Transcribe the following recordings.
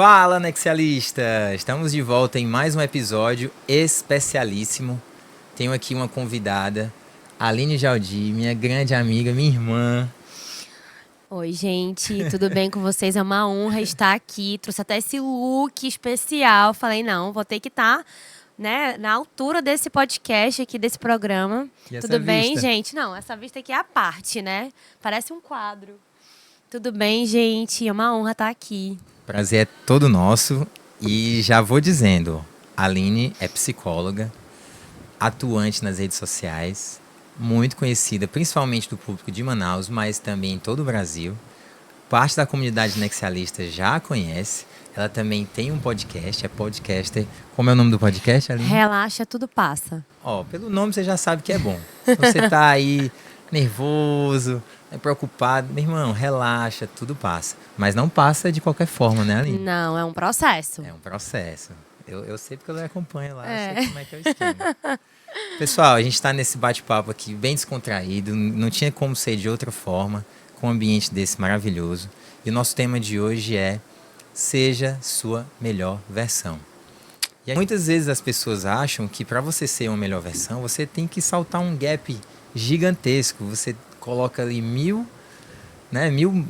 Fala, Nexialista! Estamos de volta em mais um episódio especialíssimo. Tenho aqui uma convidada, Aline Jaldi, minha grande amiga, minha irmã. Oi, gente, tudo bem com vocês? É uma honra estar aqui. Trouxe até esse look especial. Falei, não, vou ter que estar, né, na altura desse podcast aqui, desse programa. E essa Tudo bem, vista? gente? Não, essa vista aqui é a parte, né? Parece um quadro. Tudo bem, gente? É uma honra estar aqui. Prazer é todo nosso. E já vou dizendo, a Aline é psicóloga, atuante nas redes sociais, muito conhecida, principalmente do público de Manaus, mas também em todo o Brasil. Parte da comunidade nexialista já a conhece. Ela também tem um podcast, é podcaster. Como é o nome do podcast, Aline? Relaxa, tudo passa. Ó, pelo nome você já sabe que é bom. Você tá aí nervoso, preocupado, meu irmão, relaxa, tudo passa. Mas não passa de qualquer forma, né, Aline? Não, é um processo. É um processo. Eu sei porque eu acompanho lá, É. eu sei como é que é o esquema. Pessoal, a gente está nesse bate-papo aqui bem descontraído, não tinha como ser de outra forma, com um ambiente desse maravilhoso. E o nosso tema de hoje é Seja Sua Melhor Versão. E muitas vezes as pessoas acham que para você ser uma melhor versão, você tem que saltar um gap gigantesco. Você coloca ali mil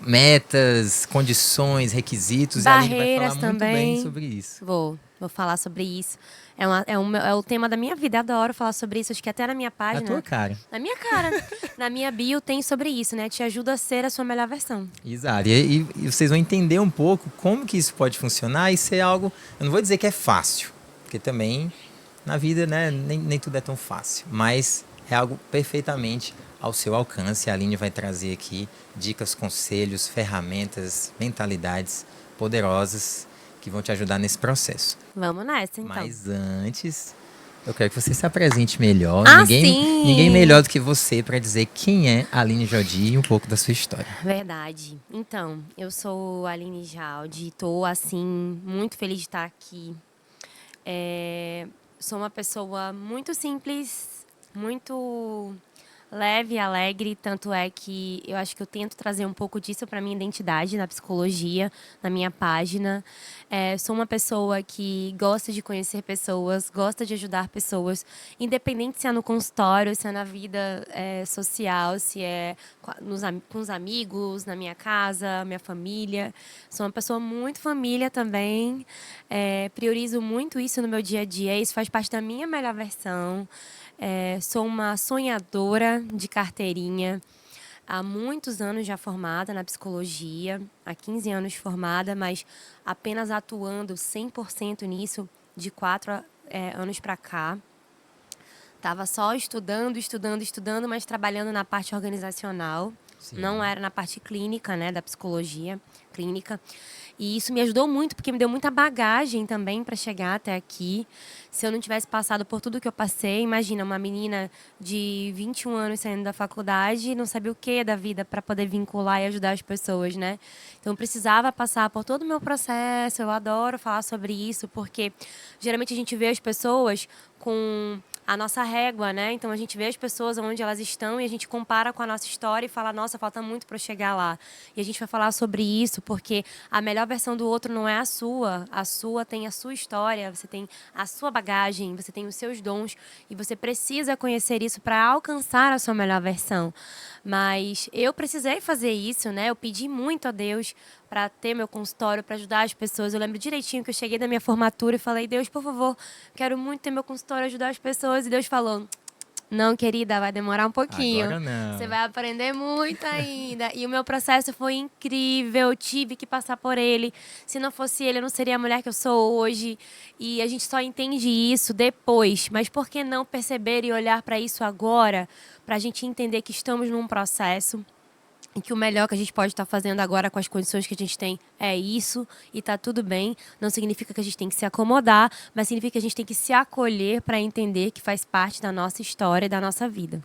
metas, condições, requisitos, e a Aline vai Barreiras falar muito bem também. sobre isso. Vou falar sobre isso. É o tema da minha vida. Eu adoro falar sobre isso. Acho que até na minha É a página. tua cara. Na minha cara. Na minha bio tem sobre isso, né? Te ajuda a ser a sua melhor versão. Exato. E vocês vão entender um pouco como que isso pode funcionar e ser algo... Eu não vou dizer que é fácil, porque também na vida, né, nem tudo é tão fácil. Mas é algo perfeitamente ao seu alcance. A Aline vai trazer aqui dicas, conselhos, ferramentas, mentalidades poderosas que vão te ajudar nesse processo. Vamos nessa, então. Mas antes, eu quero que você se apresente melhor. Sim! Ninguém melhor do que você para dizer quem é a Aline Jaldi e um pouco da sua história. Verdade. Então, eu sou a Aline Jaldi. Estou, assim, muito feliz de estar aqui. Sou uma pessoa muito simples, muito leve e alegre, tanto é que eu acho que eu tento trazer um pouco disso para minha identidade na psicologia, na minha página. Sou uma pessoa que gosta de conhecer pessoas, gosta de ajudar pessoas, independente se é no consultório, se é na vida social, se é com os amigos, na minha casa, minha família. Sou uma pessoa muito família também, priorizo muito isso no meu dia a dia, isso faz parte da minha melhor versão. Sou uma sonhadora de carteirinha, há muitos anos já formada na psicologia, há 15 anos formada, mas apenas atuando 100% nisso de 4 anos para cá. Estava só estudando, mas trabalhando na parte organizacional. Sim. Não era na parte clínica, né, da psicologia clínica. E isso me ajudou muito, porque me deu muita bagagem também para chegar até aqui. Se eu não tivesse passado por tudo que eu passei, imagina, uma menina de 21 anos saindo da faculdade, não sabia o que da vida para poder vincular e ajudar as pessoas, né? Então, eu precisava passar por todo o meu processo. Eu adoro falar sobre isso, porque geralmente a gente vê as pessoas com a nossa régua, né? Então a gente vê as pessoas onde elas estão e a gente compara com a nossa história e fala, nossa, falta muito para eu chegar lá. E a gente vai falar sobre isso porque a melhor versão do outro não é a sua tem a sua história, você tem a sua bagagem, você tem os seus dons e você precisa conhecer isso para alcançar a sua melhor versão. Mas eu precisei fazer isso, né? Eu pedi muito a Deus para ter meu consultório, para ajudar as pessoas. Eu lembro direitinho que eu cheguei da minha formatura e falei, Deus, por favor, quero muito ter meu consultório, ajudar as pessoas. E Deus falou, não, querida, vai demorar um pouquinho. Agora não. Você vai aprender muito ainda. E o meu processo foi incrível, eu tive que passar por ele. Se não fosse ele, eu não seria a mulher que eu sou hoje. E a gente só entende isso depois. Mas por que não perceber e olhar para isso agora? Para a gente entender que estamos num processo e que o melhor que a gente pode estar fazendo agora com as condições que a gente tem é isso, e tá tudo bem. Não significa que a gente tem que se acomodar, mas significa que a gente tem que se acolher para entender que faz parte da nossa história e da nossa vida.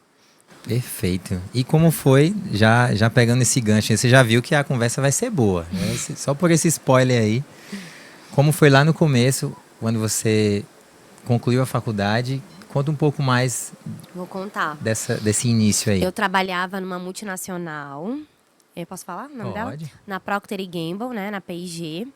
Perfeito. E como foi, já pegando esse gancho, você já viu que a conversa vai ser boa, né? Só por esse spoiler aí. Como foi lá no começo, quando você concluiu a faculdade? Conta um pouco mais. Vou contar. Desse início aí. Eu trabalhava numa multinacional. Eu posso falar o nome dela? Pode. Na Procter & Gamble, né, na P&G.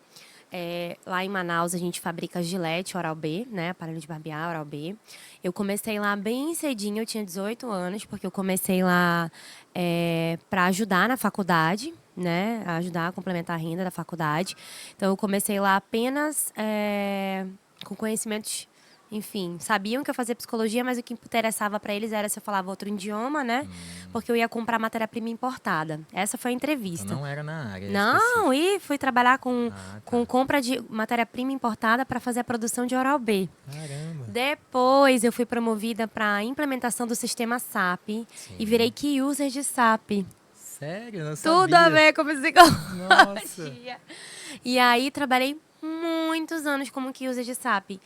Lá em Manaus, a gente fabrica Gillette, Oral-B, né? Aparelho de barbear, Oral-B. Eu comecei lá bem cedinho, eu tinha 18 anos, porque eu comecei lá para ajudar na faculdade, né? Ajudar a complementar a renda da faculdade. Então, eu comecei lá apenas com conhecimentos. Enfim, sabiam que eu fazia psicologia, mas o que interessava para eles era se eu falava outro idioma, né? Porque eu ia comprar matéria-prima importada. Essa foi a Então entrevista. não era na área Não, específica. e fui trabalhar com, Ah, tá. com compra de matéria-prima importada para fazer a produção de Oral-B. Caramba. Depois eu fui promovida para a implementação do sistema SAP e virei key user de SAP. Sério? Eu não Tudo a sabia. ver com Nossa. psicologia. E aí trabalhei muitos anos como key user de SAP.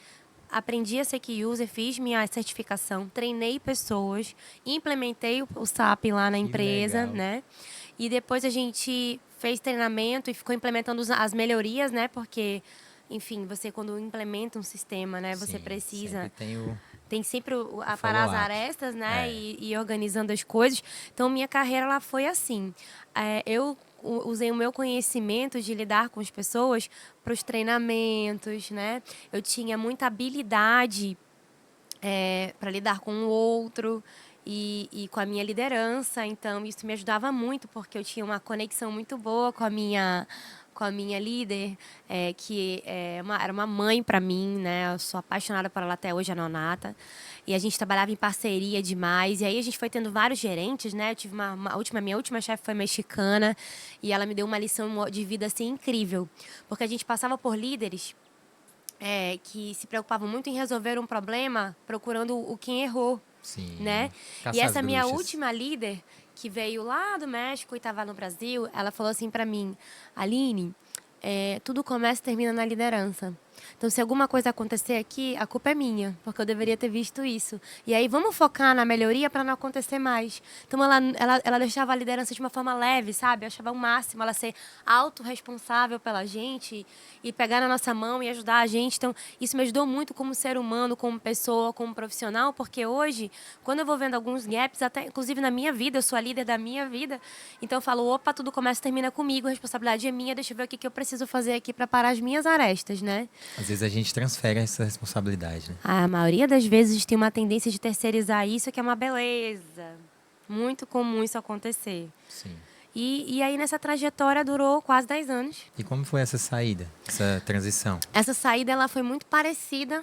Aprendi a ser key user, fiz minha certificação, treinei pessoas, implementei o SAP lá na Que empresa, legal. né? E depois a gente fez treinamento e ficou implementando as melhorias, né? Porque, enfim, você quando implementa um sistema, né? Você Sim, sempre precisa tem o tem sempre a parar as follow-up. arestas, né? É. E organizando as coisas. Então, minha carreira ela foi assim. Eu usei o meu conhecimento de lidar com as pessoas para os treinamentos, né? Eu tinha muita habilidade para lidar com o outro e com a minha liderança. Então, isso me ajudava muito, porque eu tinha uma conexão muito boa com a minha líder, que era uma mãe para mim, né? Eu sou apaixonada por ela até hoje, a Nonata. E a gente trabalhava em parceria demais. E aí a gente foi tendo vários gerentes, né? Eu tive minha última chefe foi mexicana e ela me deu uma lição de vida assim incrível, porque a gente passava por líderes que se preocupavam muito em resolver um problema procurando o quem errou, né? Sim. E Caça às essa minha bruxas. última líder, que veio lá do México e estava no Brasil, ela falou assim para mim: Aline, tudo começa e termina na liderança. Então, se alguma coisa acontecer aqui, a culpa é minha, porque eu deveria ter visto isso. E aí, vamos focar na melhoria para não acontecer mais. Então, ela deixava a liderança de uma forma leve, sabe? Eu achava o máximo ela ser autorresponsável pela gente e pegar na nossa mão e ajudar a gente. Então, isso me ajudou muito como ser humano, como pessoa, como profissional, porque hoje, quando eu vou vendo alguns gaps, até inclusive na minha vida, eu sou a líder da minha vida, então eu falo, opa, tudo começa e termina comigo, a responsabilidade é minha, deixa eu ver o que eu preciso fazer aqui para parar as minhas arestas, né? Às vezes a gente transfere essa responsabilidade, né? A maioria das vezes tem uma tendência de terceirizar isso, que é uma beleza. Muito comum isso acontecer. Sim. E aí, nessa trajetória, durou quase 10 anos. E como foi essa saída, essa transição? Essa saída ela foi muito parecida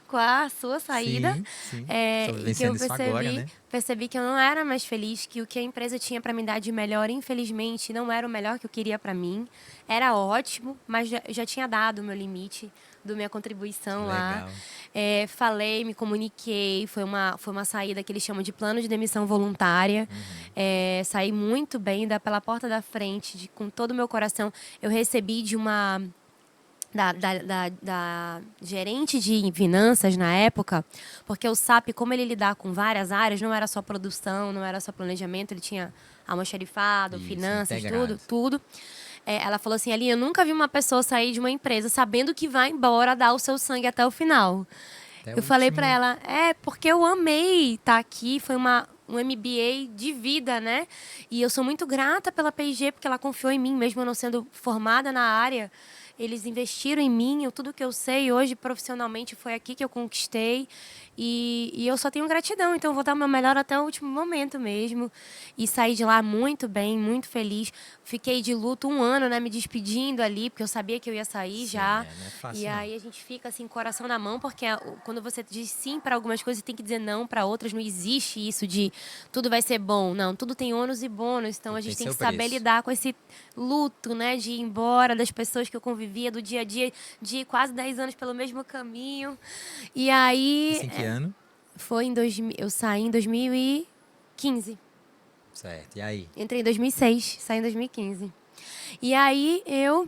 com a sua saída. Sim, sim. Estou E que eu vivenciando isso agora, né? percebi que eu não era mais feliz, que o que a empresa tinha para me dar de melhor, infelizmente, não era o melhor que eu queria para mim. Era ótimo, mas já tinha dado o meu limite, da minha contribuição Que lá. legal. Falei, me comuniquei, foi uma saída que eles chamam de plano de demissão voluntária. Saí muito bem, pela porta da frente, com todo o meu coração. Eu recebi de uma da gerente de finanças na época, porque o SAP, como ele lidar com várias áreas, não era só produção, não era só planejamento, ele tinha almoxarifado, Isso, finanças, integrado. tudo. Ela falou assim, Aline, eu nunca vi uma pessoa sair de uma empresa sabendo que vai embora dar o seu sangue até o final. Até o Eu falei último. para ela, porque eu amei estar aqui, foi um MBA de vida, né? E eu sou muito grata pela P&G, porque ela confiou em mim, mesmo eu não sendo formada na área. Eles investiram em mim, tudo que eu sei hoje profissionalmente foi aqui que eu conquistei. E eu só tenho gratidão, então eu vou dar o meu melhor até o último momento mesmo. E saí de lá muito bem, muito feliz. Fiquei de luto 1 ano, né, me despedindo ali, porque eu sabia que eu ia sair Sim, já. não é fácil, E não. aí a gente fica assim, coração na mão, porque quando você diz sim para algumas coisas, você tem que dizer não para outras. Não existe isso de tudo vai ser bom. Não, tudo tem ônus e bônus. Então a Tudo tem gente tem seu que saber preço. lidar com esse luto, né, de ir embora, das pessoas que eu convivia, do dia a dia, de quase 10 anos pelo mesmo caminho. E aí Isso em que ano? eu saí em 2015. Certo. E aí? Entrei em 2006, saí em 2015. E aí eu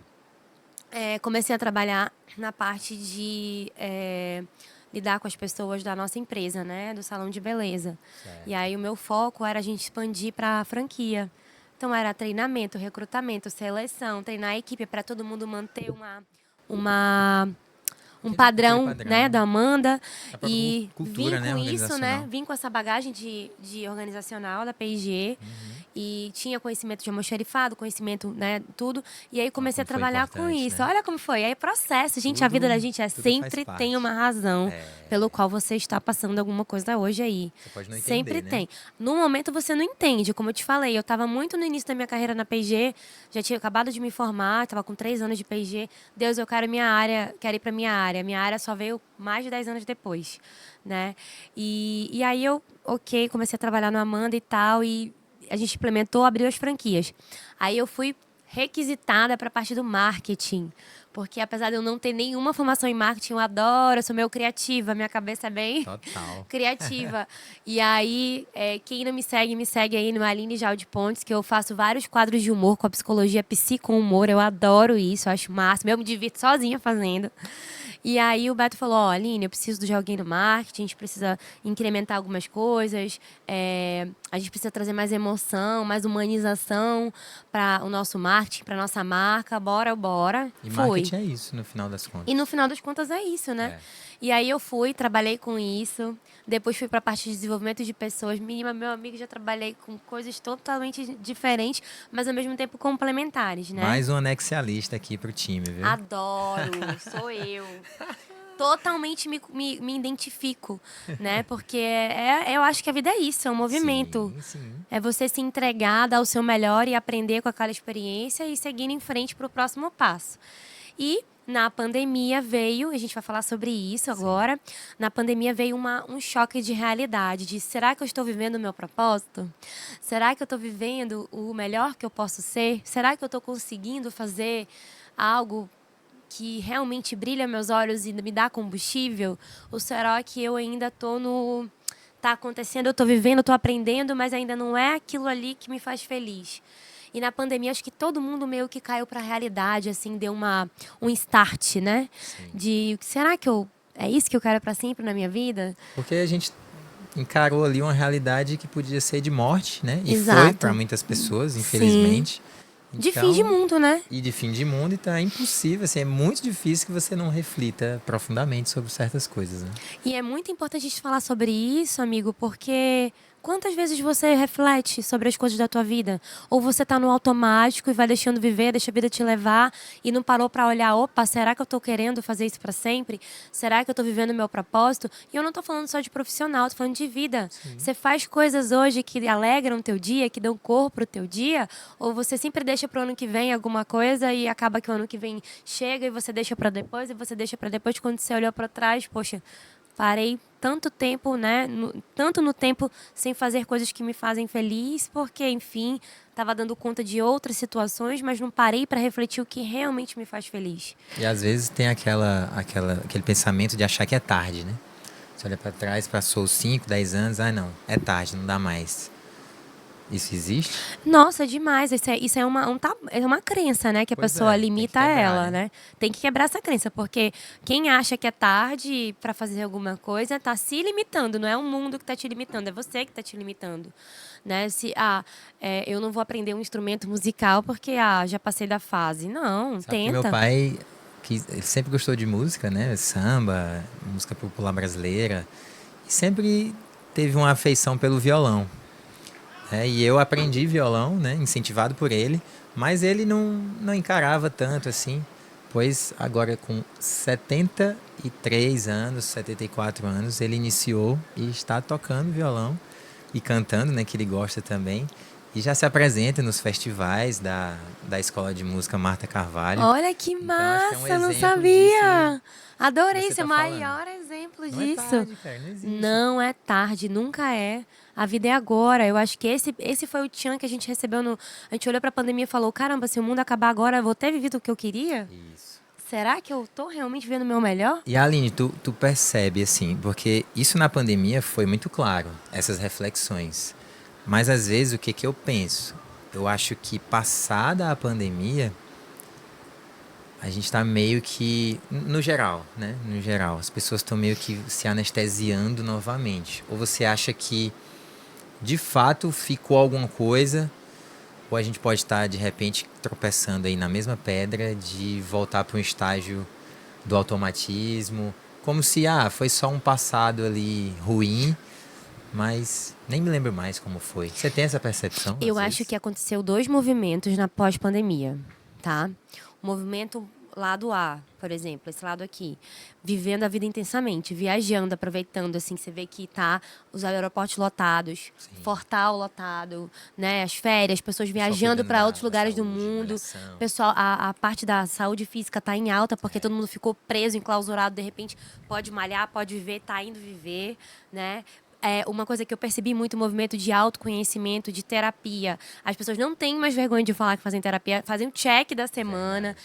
comecei a trabalhar na parte de lidar com as pessoas da nossa empresa, né, do salão de beleza. Certo. E aí o meu foco era a gente expandir para a franquia. Então era treinamento, recrutamento, seleção, treinar a equipe para todo mundo manter uma um Aquele padrão, padrão. né, da Amanda. A própria E cultura, vim né, com isso, né? organizacional. Vim com essa bagagem de organizacional da P&G. E tinha conhecimento de almoxarifado, conhecimento, né, tudo. E aí comecei a como foi trabalhar com importante, isso. né? Olha como foi. Aí processo, gente, a vida da gente Tudo faz sempre parte. tem uma razão pelo qual você está passando alguma coisa hoje aí. Você pode não Sempre entender, né? tem. No momento você não entende, como eu te falei, eu estava muito no início da minha carreira na P&G, já tinha acabado de me formar, estava com 3 anos de P&G. Deus, eu quero minha área, quero ir para minha área. Minha área só veio mais de 10 anos depois, né? E aí eu, comecei a trabalhar no Amanda e tal, e a gente implementou, abriu as franquias. Aí eu fui requisitada para a parte do marketing. Porque apesar de eu não ter nenhuma formação em marketing, eu adoro, eu sou meio criativa, minha cabeça é bem Total. criativa. E aí, quem não me segue aí no Aline Jalde Pontes, que eu faço vários quadros de humor com a psicologia psico-humor, eu adoro isso, eu acho máximo, eu me divirto sozinha fazendo. E aí o Beto falou, Aline, eu preciso de alguém no marketing, a gente precisa incrementar algumas coisas, a gente precisa trazer mais emoção, mais humanização para o nosso marketing, para nossa marca, bora. E Fui. marketing é isso, no final das contas. E no final das contas é isso, né? E aí eu fui, trabalhei com isso. Depois fui para a parte de desenvolvimento de pessoas. Menina, meu amigo, já trabalhei com coisas totalmente diferentes, mas ao mesmo tempo complementares, né? Mais um anexialista aqui pro time, viu? Adoro, sou eu. Totalmente me identifico, né? Porque eu acho que a vida é isso, é um movimento. Sim. É você se entregar, dar o seu melhor e aprender com aquela experiência e seguir em frente para o próximo passo. E na pandemia veio, a gente vai falar sobre isso agora, na pandemia veio um choque de realidade, de será que eu estou vivendo o meu propósito? Será que eu estou vivendo o melhor que eu posso ser? Será que eu estou conseguindo fazer algo que realmente brilha meus olhos e me dá combustível? Ou será que eu ainda estou no... Tá acontecendo, eu estou vivendo, eu estou aprendendo, mas ainda não é aquilo ali que me faz feliz. E na pandemia, acho que todo mundo meio que caiu para a realidade, assim, deu um start, né? Sim. De, será que é isso que eu quero para sempre na minha vida? Porque a gente encarou ali uma realidade que podia ser de morte, né? E Exato. foi para muitas pessoas, infelizmente. Sim. De fim de mundo, né? E de fim de mundo, então é impossível, assim, é muito difícil que você não reflita profundamente sobre certas coisas, né? E é muito importante a gente falar sobre isso, amigo, porque quantas vezes você reflete sobre as coisas da tua vida? Ou você tá no automático e vai deixando viver, deixa a vida te levar e não parou para olhar, opa, será que eu tô querendo fazer isso para sempre? Será que eu tô vivendo o meu propósito? E eu não tô falando só de profissional, tô falando de vida. Sim. Você faz coisas hoje que alegram o teu dia, que dão cor pro teu dia, ou você sempre deixa pro ano que vem alguma coisa e acaba que o ano que vem chega e você deixa para depois e você deixa para depois, quando você olhou para trás, poxa, parei tanto tempo, né? Tanto no tempo sem fazer coisas que me fazem feliz, porque, enfim, estava dando conta de outras situações, mas não parei para refletir o que realmente me faz feliz. E às vezes tem aquele pensamento de achar que é tarde, né? Você olha para trás, passou 5, 10 anos, não, é tarde, não dá mais. Isso existe? Nossa, demais. Isso é uma crença, né? Que a pessoa limita ela, né? Tem que quebrar essa crença, porque quem acha que é tarde para fazer alguma coisa tá se limitando. Não é o mundo que tá te limitando, é você que tá te limitando, né? Eu não vou aprender um instrumento musical porque já passei da fase. Não, Sabe que tenta. meu pai, ele sempre gostou de música, né? Samba, música popular brasileira, e sempre teve uma afeição pelo violão. E eu aprendi violão, né, incentivado por ele, mas ele não encarava tanto assim, pois agora com 73 anos, 74 anos, ele iniciou e está tocando violão e cantando, né, que ele gosta também, e já se apresenta nos festivais da Escola de Música Marta Carvalho. Olha que Então, massa, acho que é um não exemplo sabia! Adorei, você esse é o tá maior exemplo Não é disso. tarde, cara, não existe. Não é tarde, nunca é. A vida é agora. Eu acho que esse foi o tchan que a gente recebeu A gente olhou pra pandemia e falou, caramba, se o mundo acabar agora, eu vou ter vivido o que eu queria? Isso. Será que eu tô realmente vivendo o meu melhor? E Aline, tu percebe assim, porque isso na pandemia foi muito claro, essas reflexões. Mas às vezes o que eu penso? Eu acho que passada a pandemia, a gente está meio que, no geral, né? No geral, as pessoas estão meio que se anestesiando novamente. Ou você acha que, de fato, ficou alguma coisa, ou a gente pode estar, de repente, tropeçando aí na mesma pedra de voltar para um estágio do automatismo, como se foi só um passado ali ruim, mas nem me lembro mais como foi. Você tem essa percepção? Eu às acho vezes? que aconteceu 2 movimentos na pós-pandemia, tá? O movimento lado A, por exemplo, esse lado aqui, vivendo a vida intensamente, viajando, aproveitando, assim, você vê que tá os aeroportos lotados, Sim. Fortal lotado, né? As férias, pessoas Pessoal viajando cuidando para outros da lugares do saúde, mundo. malhação. Pessoal, a parte da saúde física tá em alta, porque todo mundo ficou preso, enclausurado, de repente pode malhar, pode viver, tá indo viver, né? Uma coisa que eu percebi muito, o movimento de autoconhecimento, de terapia. As pessoas não têm mais vergonha de falar que fazem terapia, fazem o check da semana.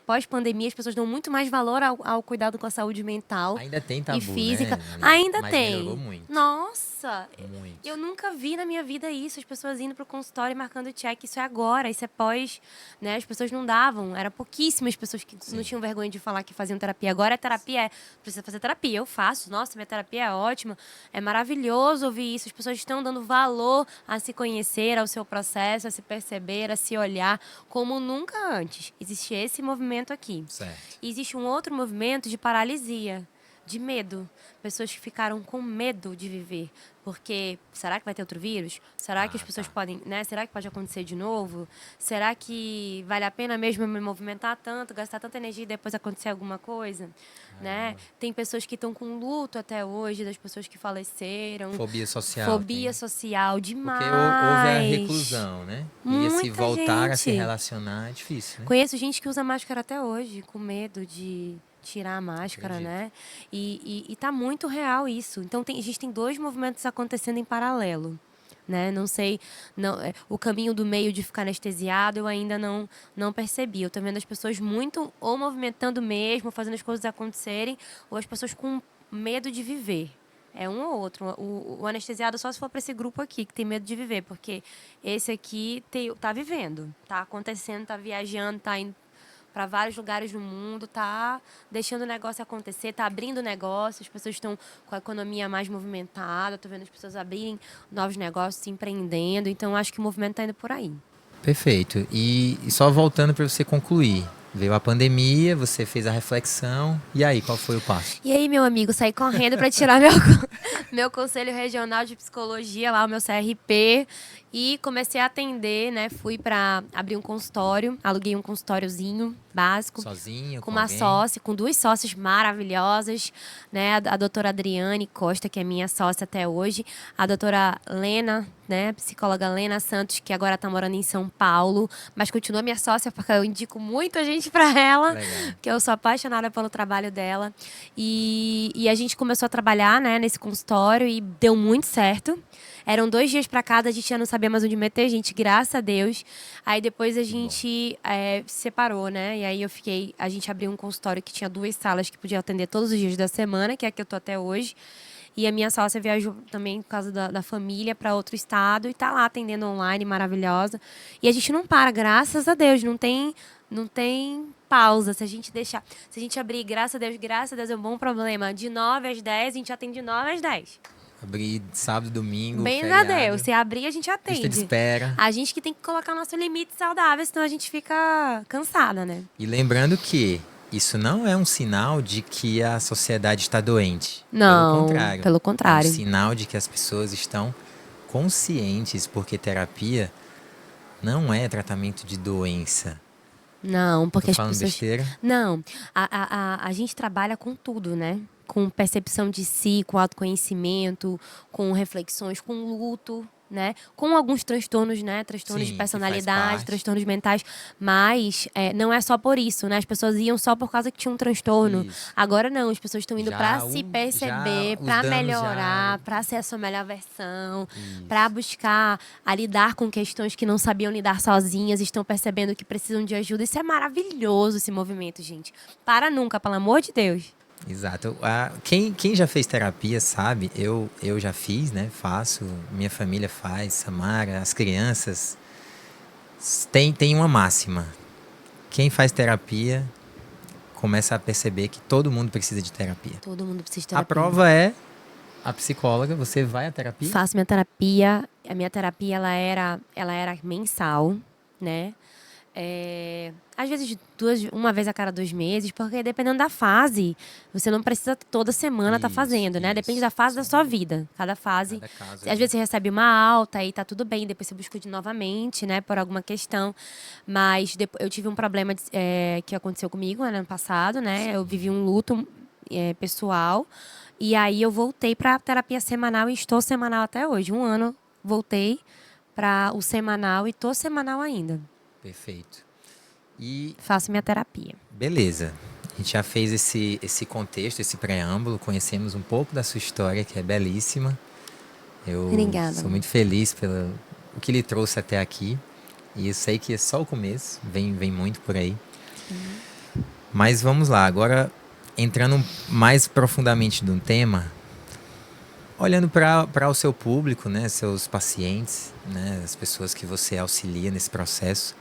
Pós-pandemia, as pessoas dão muito mais valor ao cuidado com a saúde mental Ainda tem e tabu, física. né, amiga? Ainda Mas melhorou tem. muito. Nossa! Muito. Eu nunca vi na minha vida isso, as pessoas indo pro consultório e marcando check. Isso é agora, isso é pós, né? As pessoas não davam, era pouquíssimas pessoas que não tinham vergonha de falar que faziam terapia. Agora a terapia precisa fazer terapia, eu faço. Nossa, minha terapia é ótima, é maravilhoso ouvir isso. As pessoas estão dando valor a se conhecer, ao seu processo, a se perceber, a se olhar como nunca antes. Existe esse movimento aqui. Certo. E existe um outro movimento de paralisia, de medo. Pessoas que ficaram com medo de viver. Porque será que vai ter outro vírus? Será que as pessoas podem, né? Será que pode acontecer de novo? Será que vale a pena mesmo me movimentar tanto, gastar tanta energia e depois acontecer alguma coisa? Né? Tem pessoas que estão com luto até hoje, das pessoas que faleceram. Fobia social. Fobia social, Porque demais. houve a reclusão, né? E se Muita voltar a se gente. relacionar é difícil, né? Conheço gente que usa máscara até hoje, com medo de tirar a máscara, Acredito. né? E tá muito real isso. Então a gente tem 2 movimentos acontecendo em paralelo. Né? Não sei, o caminho do meio de ficar anestesiado eu ainda não percebi. Eu tô vendo as pessoas muito ou movimentando mesmo, fazendo as coisas acontecerem, ou as pessoas com medo de viver. É um ou outro. O anestesiado só se for para esse grupo aqui, que tem medo de viver, porque esse aqui tá vivendo, tá acontecendo, tá viajando, tá indo para vários lugares do mundo, tá deixando o negócio acontecer, tá abrindo negócios, as pessoas estão com a economia mais movimentada, tô vendo as pessoas abrirem novos negócios, se empreendendo, então acho que o movimento tá indo por aí. Perfeito. E só voltando para você concluir. Veio a pandemia, você fez a reflexão. E aí, qual foi o passo? E aí, meu amigo, saí correndo para tirar meu conselho regional de psicologia, lá o meu CRP, e comecei a atender, né? Fui para abrir um consultório, aluguei um consultóriozinho básico. Sozinho, Com com uma alguém? sócia, com 2 sócias maravilhosas, né? A doutora Adriane Costa, que é minha sócia até hoje, a doutora Lena, né? Psicóloga Lena Santos, que agora está morando em São Paulo, mas continua minha sócia, porque eu indico muita gente para ela, Legal. que eu sou apaixonada pelo trabalho dela. E a gente começou a trabalhar, né, nesse consultório e deu muito certo. Eram 2 dias para cada, a gente já não sabia mais onde meter gente, graças a Deus. Aí depois a gente se separou, né? E aí a gente abriu um consultório que tinha 2 salas que podia atender todos os dias da semana, que é a que eu tô até hoje. E a minha sócia viajou também por causa da família para outro estado e tá lá atendendo online, maravilhosa. E a gente não para, graças a Deus, não tem pausa. Se a gente abrir, graças a Deus é um bom problema. De 9 às 10, a gente atende de 9 às 10. Abrir sábado, domingo, Bem a feriado. Deus. Se abrir, a gente Lista de atende. espera. A gente que tem que colocar o nosso limite saudável, senão a gente fica cansada, né? E lembrando que isso não é um sinal de que a sociedade está doente. Não, Pelo contrário. pelo contrário. É um sinal de que as pessoas estão conscientes, porque terapia não é tratamento de doença. Não, porque Tô as falando pessoas... besteira? Não, a gente trabalha com tudo, né? Com percepção de si, com autoconhecimento, com reflexões, com luto, né? Com alguns transtornos, né? Transtornos Sim, de que faz personalidade, parte. transtornos mentais. Mas não é só por isso, né? As pessoas iam só por causa que tinha um transtorno. Isso. Agora não, as pessoas estão indo Já pra o- se já perceber, os pra danos melhorar, já- pra ser a sua melhor versão, Isso. pra buscar a lidar com questões que não sabiam lidar sozinhas, estão percebendo que precisam de ajuda. Isso é maravilhoso, esse movimento, gente. Para nunca, pelo amor de Deus. Exato. Quem já fez terapia sabe, eu já fiz, né? Faço, minha família faz, Samara, as crianças. Tem uma máxima. Quem faz terapia começa a perceber que todo mundo precisa de terapia. Todo mundo precisa de A terapia. prova é a psicóloga, você vai à terapia? Faço minha terapia. A minha terapia ela era mensal, né? Às vezes uma vez a cada 2 meses, porque dependendo da fase, você não precisa toda semana estar fazendo, né? Depende da fase da sua vida. Cada fase. Cada caso Às vezes você recebe uma alta e tá tudo bem, depois você busca de novamente, né? Por alguma questão. Mas eu tive um problema que aconteceu comigo ano passado, né? Eu vivi um luto pessoal. E aí eu voltei pra terapia semanal e estou semanal até hoje. 1 ano voltei para o semanal e tô semanal ainda. Perfeito. E faço minha terapia. beleza. A gente já fez esse contexto, esse preâmbulo, conhecemos um pouco da sua história, que é belíssima. Eu Obrigada. sou muito feliz pelo o que lhe trouxe até aqui. E eu sei que é só o começo, vem muito por aí. Mas vamos lá, agora entrando mais profundamente no tema, olhando para o seu público, né, seus pacientes, né, as pessoas que você auxilia nesse processo.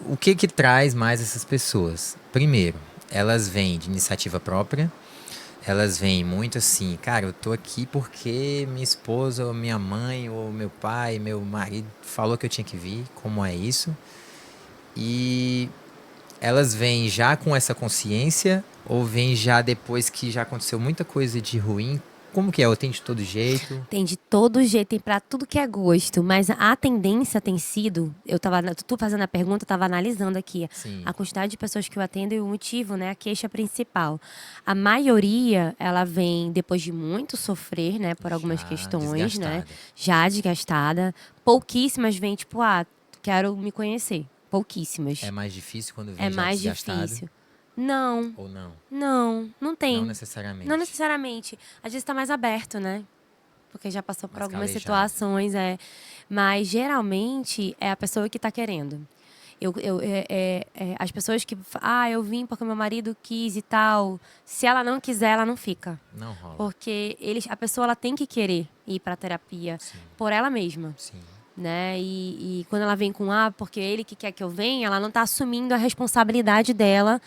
O que traz mais essas pessoas? Primeiro, elas vêm de iniciativa própria, elas vêm muito assim, cara, eu tô aqui porque minha esposa, ou minha mãe, ou meu pai, meu marido falou que eu tinha que vir, como é isso? E elas vêm já com essa consciência ou vêm já depois que já aconteceu muita coisa de ruim? Como que é? Ou tem de todo jeito? Tem de todo jeito, tem pra tudo que é gosto. Mas a tendência tem sido, tu fazendo a pergunta, eu tava analisando aqui Sim. a quantidade de pessoas que eu atendo e o motivo, né, a queixa principal. A maioria, ela vem depois de muito sofrer, né, por algumas Já questões, né, desgastada. já desgastada. Pouquíssimas vêm tipo, quero me conhecer. Pouquíssimas. É mais difícil quando vem É já mais desgastado? difícil. Não, Ou não? não tem. Não necessariamente. Não necessariamente. Às vezes tá mais aberto, né? Porque já passou por Mais algumas calejado. situações, Mas geralmente é a pessoa que tá querendo. As pessoas que. Eu vim porque meu marido quis e tal. Se ela não quiser, ela não fica. Não rola. Porque a pessoa ela tem que querer ir pra terapia por ela mesma. Sim. Né? E quando ela vem com porque ele que quer que eu venha, ela não está assumindo a responsabilidade dela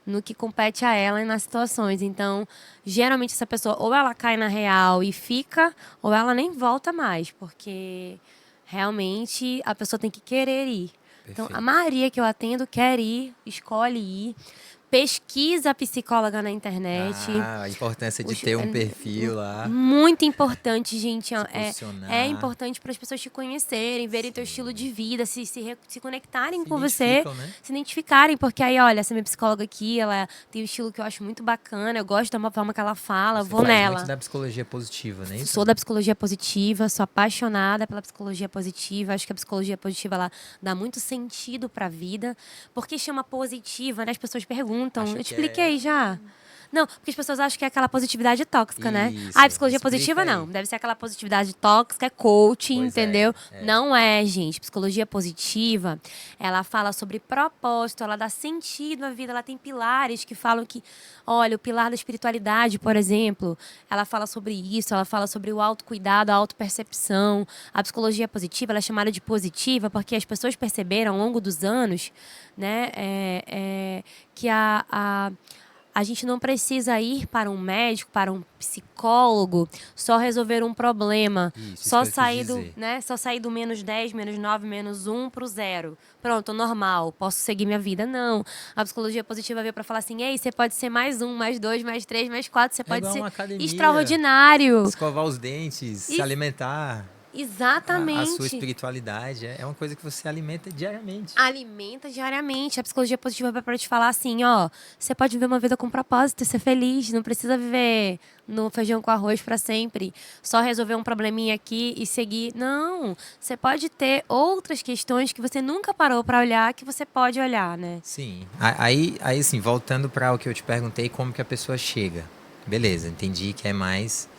no que compete a ela e nas situações. Então, geralmente essa pessoa ou ela cai na real e fica, ou ela nem volta mais, porque realmente a pessoa tem que querer ir. Então, a maioria que eu atendo quer ir, escolhe ir. Pesquisa a psicóloga na internet. A importância de ter um perfil lá. Muito importante, gente. Se posicionar. É importante para as pessoas te conhecerem, verem teu estilo de vida, se conectarem Se com você, identificam, né? se identificarem. Porque aí, olha, essa minha psicóloga aqui, ela tem um estilo que eu acho muito bacana, eu gosto da forma que ela fala, Você vou faz nela. muito da psicologia positiva, não é isso? Sou da psicologia positiva, sou apaixonada pela psicologia positiva. Acho que a psicologia positiva ela dá muito sentido para a vida. Por que chama positiva, né? As pessoas perguntam. Acha Eu que expliquei já. Não, porque as pessoas acham que é aquela positividade tóxica, né? Isso, Psicologia explica positiva aí. não. Deve ser aquela positividade tóxica, é coaching, Pois é, entendeu? Não é, gente. Psicologia positiva, ela fala sobre propósito, ela dá sentido à vida, ela tem pilares que falam que, olha, o pilar da espiritualidade, por exemplo, ela fala sobre isso, ela fala sobre o autocuidado, a autopercepção. A psicologia positiva, ela é chamada de positiva porque as pessoas perceberam ao longo dos anos, né, que a gente não precisa ir para um médico, para um psicólogo, só resolver um problema. Isso Só que eu quis sair dizer. só sair do -10, -9, -1 pro 0. Pronto, normal, posso seguir minha vida. Não. A psicologia positiva veio para falar assim: ei, você pode ser +1, +2, +3, +4, você pode igual ser uma academia. extraordinário. Escovar os dentes, se alimentar. A sua Exatamente. espiritualidade é uma coisa que você alimenta diariamente. Alimenta diariamente. A psicologia positiva vai para te falar assim, ó, você pode viver uma vida com propósito, ser feliz, não precisa viver no feijão com arroz para sempre, só resolver um probleminha aqui e seguir. Não, você pode ter outras questões que você nunca parou para olhar, que você pode olhar, né? Sim. Aí assim, voltando para o que eu te perguntei, como que a pessoa chega. Beleza, entendi que é mais...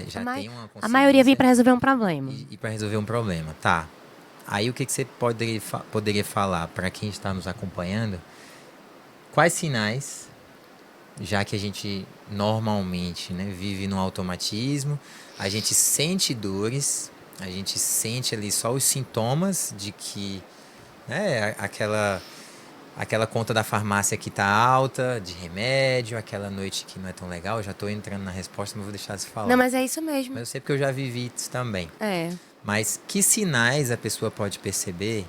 já tem uma consciência. A maioria vem para resolver um problema. E para resolver um problema, tá. Aí o que você poderia falar para quem está nos acompanhando? Quais sinais, já que a gente normalmente, né, vive no automatismo, a gente sente dores, a gente sente ali só os sintomas de que, né, aquela conta da farmácia que tá alta, de remédio, aquela noite que não é tão legal. Eu já tô entrando na resposta, mas vou deixar você falar. Não, mas é isso mesmo. Mas eu sei porque eu já vivi isso também. É. Mas que sinais a pessoa pode perceber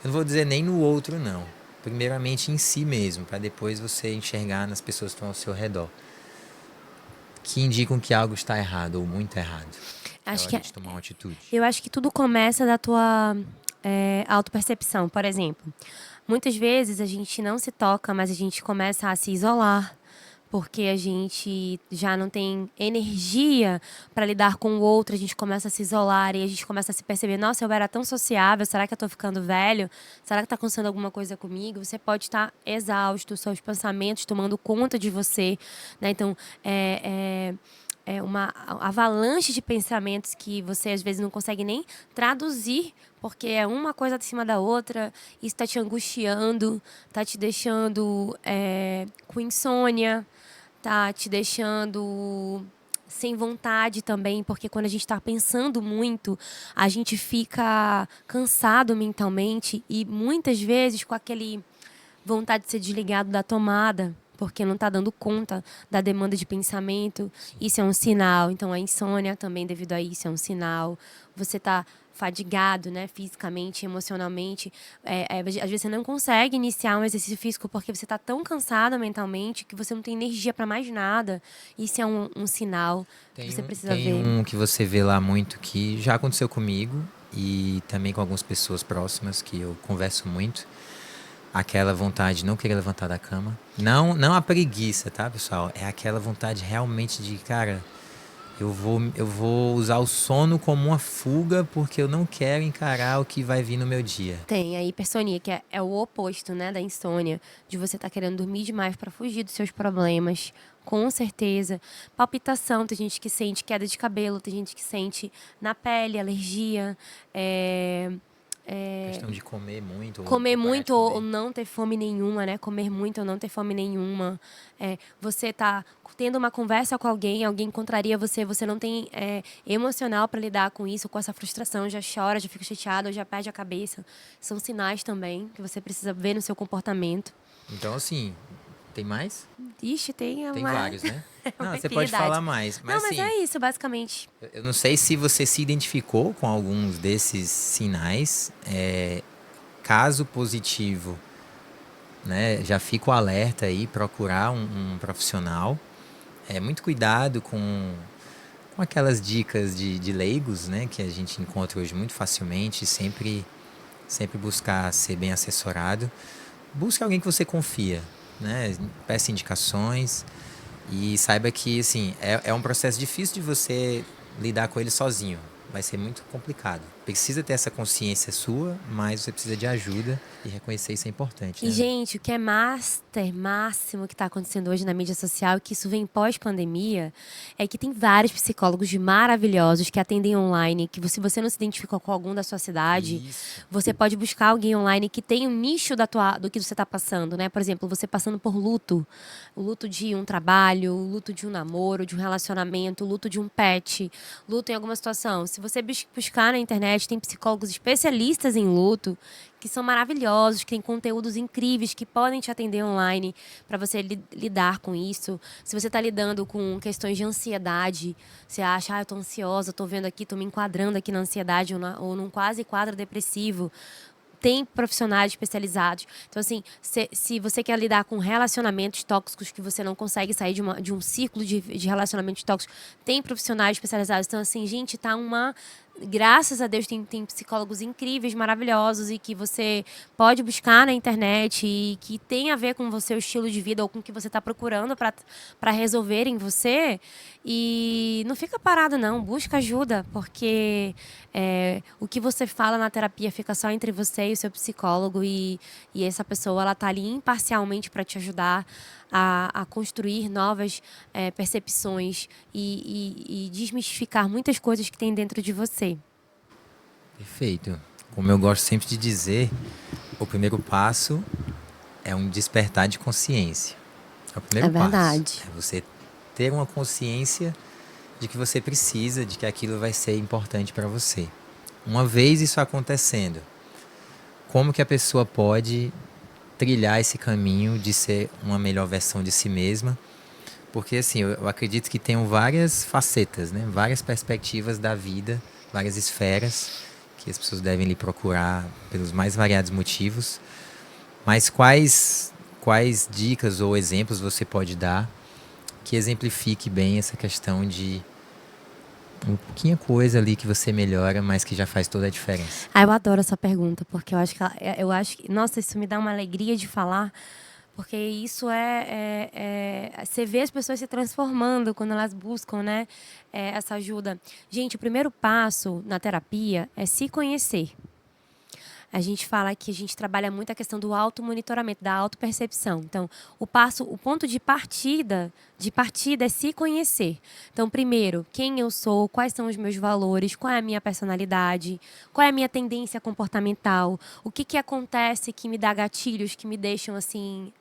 eu não vou dizer nem no outro, não. Primeiramente em si mesmo, para depois você enxergar nas pessoas que estão ao seu redor, que indicam que algo está errado ou muito errado. Acho É que hora de tomar uma atitude. eu acho que tudo começa da tua autopercepção. Por exemplo, muitas vezes a gente não se toca, mas a gente começa a se isolar, porque a gente já não tem energia para lidar com o outro, a gente começa a se isolar e a gente começa a se perceber, nossa, eu era tão sociável, será que eu tô ficando velho? Será que tá acontecendo alguma coisa comigo? Você pode estar exausto, seus pensamentos tomando conta de você, né? Então, é uma avalanche de pensamentos que você às vezes não consegue nem traduzir, porque é uma coisa acima da outra, isso está te angustiando, está te deixando com insônia, tá te deixando sem vontade também, porque quando a gente está pensando muito, a gente fica cansado mentalmente e muitas vezes com aquele vontade de ser desligado da tomada, porque não está dando conta da demanda de pensamento. Isso é um sinal. Então, a insônia também, devido a isso, é um sinal. Você está fadigado, né, fisicamente, emocionalmente. Às vezes você não consegue iniciar um exercício físico porque você está tão cansado mentalmente que você não tem energia para mais nada. Isso é um sinal que você precisa Tem ver. um que você vê lá muito que já aconteceu comigo e também com algumas pessoas próximas que eu converso muito. Aquela vontade de não querer levantar da cama. Não a preguiça, tá, pessoal? É aquela vontade realmente de, cara, eu vou usar o sono como uma fuga porque eu não quero encarar o que vai vir no meu dia. Tem a hipersonia, que é o oposto, né, da insônia, de você estar querendo dormir demais para fugir dos seus problemas, com certeza. Palpitação, tem gente que sente queda de cabelo, tem gente que sente na pele, alergia, Questão de comer muito ou comer parar muito de ou comer. não ter fome nenhuma, né? Comer muito ou não ter fome nenhuma. Você tá tendo uma conversa com alguém, alguém contraria você, você não tem emocional para lidar com isso, com essa frustração, já chora, já fica chateado, já perde a cabeça. São sinais também que você precisa ver no seu comportamento. Então, assim, tem mais? Ixi, tem Tem uma, vários, né? uma Não, você pode infinidade. falar mais. Não, Mas mas assim, é isso, basicamente. eu não sei se você se identificou com alguns desses sinais. Caso positivo, né? Já fica o alerta aí, procurar um profissional. Muito cuidado com aquelas dicas de leigos, né? Que a gente encontra hoje muito facilmente. Sempre buscar ser bem assessorado. Busque alguém que você confia, né? Peça indicações e saiba que, assim, é um processo difícil de você lidar com ele sozinho. Vai ser muito complicado. Precisa ter essa consciência sua, mas você precisa de ajuda e reconhecer isso é importante, E, né? gente, o que é máximo que está acontecendo hoje na mídia social, que isso vem pós-pandemia, é que tem vários psicólogos maravilhosos que atendem online, que se você não se identifica com algum da sua cidade, Isso. você pode buscar alguém online que tem um nicho do que você está passando, né? Por exemplo, você passando por luto, o luto de um trabalho, o luto de um namoro, de um relacionamento, o luto de um pet, luto em alguma situação. Se você buscar na internet, tem psicólogos especialistas em luto, que são maravilhosos, que têm conteúdos incríveis, que podem te atender online para você lidar com isso. Se você está lidando com questões de ansiedade, você acha, eu tô ansiosa, tô vendo aqui, tô me enquadrando aqui na ansiedade ou num quase quadro depressivo, tem profissionais especializados. Então, assim, se você quer lidar com relacionamentos tóxicos, que você não consegue sair de um ciclo de relacionamentos tóxicos, tem profissionais especializados. Então, assim, gente, tá uma... Graças a Deus tem psicólogos incríveis, maravilhosos e que você pode buscar na internet e que tem a ver com o seu estilo de vida ou com o que você está procurando para resolver em você. E não fica parado, não. Busca ajuda, porque o que você fala na terapia fica só entre você e o seu psicólogo e essa pessoa ela tá ali imparcialmente para te ajudar a construir novas percepções e desmistificar muitas coisas que tem dentro de você. Perfeito. Como eu gosto sempre de dizer, o primeiro passo é um despertar de consciência. É o primeiro É passo. verdade. É você ter uma consciência de que você precisa, de que aquilo vai ser importante para você. Uma vez isso acontecendo, como que a pessoa pode trilhar esse caminho de ser uma melhor versão de si mesma? Porque assim, eu acredito que tem várias facetas, né? Várias perspectivas da vida, várias esferas que as pessoas devem lhe procurar pelos mais variados motivos. Mas quais dicas ou exemplos você pode dar que exemplifique bem essa questão de um pouquinho coisa ali que você melhora, mas que já faz toda a diferença? Eu adoro essa pergunta, porque eu acho que, nossa, isso me dá uma alegria de falar, porque isso você vê as pessoas se transformando quando elas buscam, né, essa ajuda. Gente, o primeiro passo na terapia é se conhecer. A gente fala que a gente trabalha muito a questão do automonitoramento, da autopercepção. Então, o ponto de partida é se conhecer. Então, primeiro, quem eu sou, quais são os meus valores, qual é a minha personalidade, qual é a minha tendência comportamental, o que acontece que me dá gatilhos, que me deixam assim,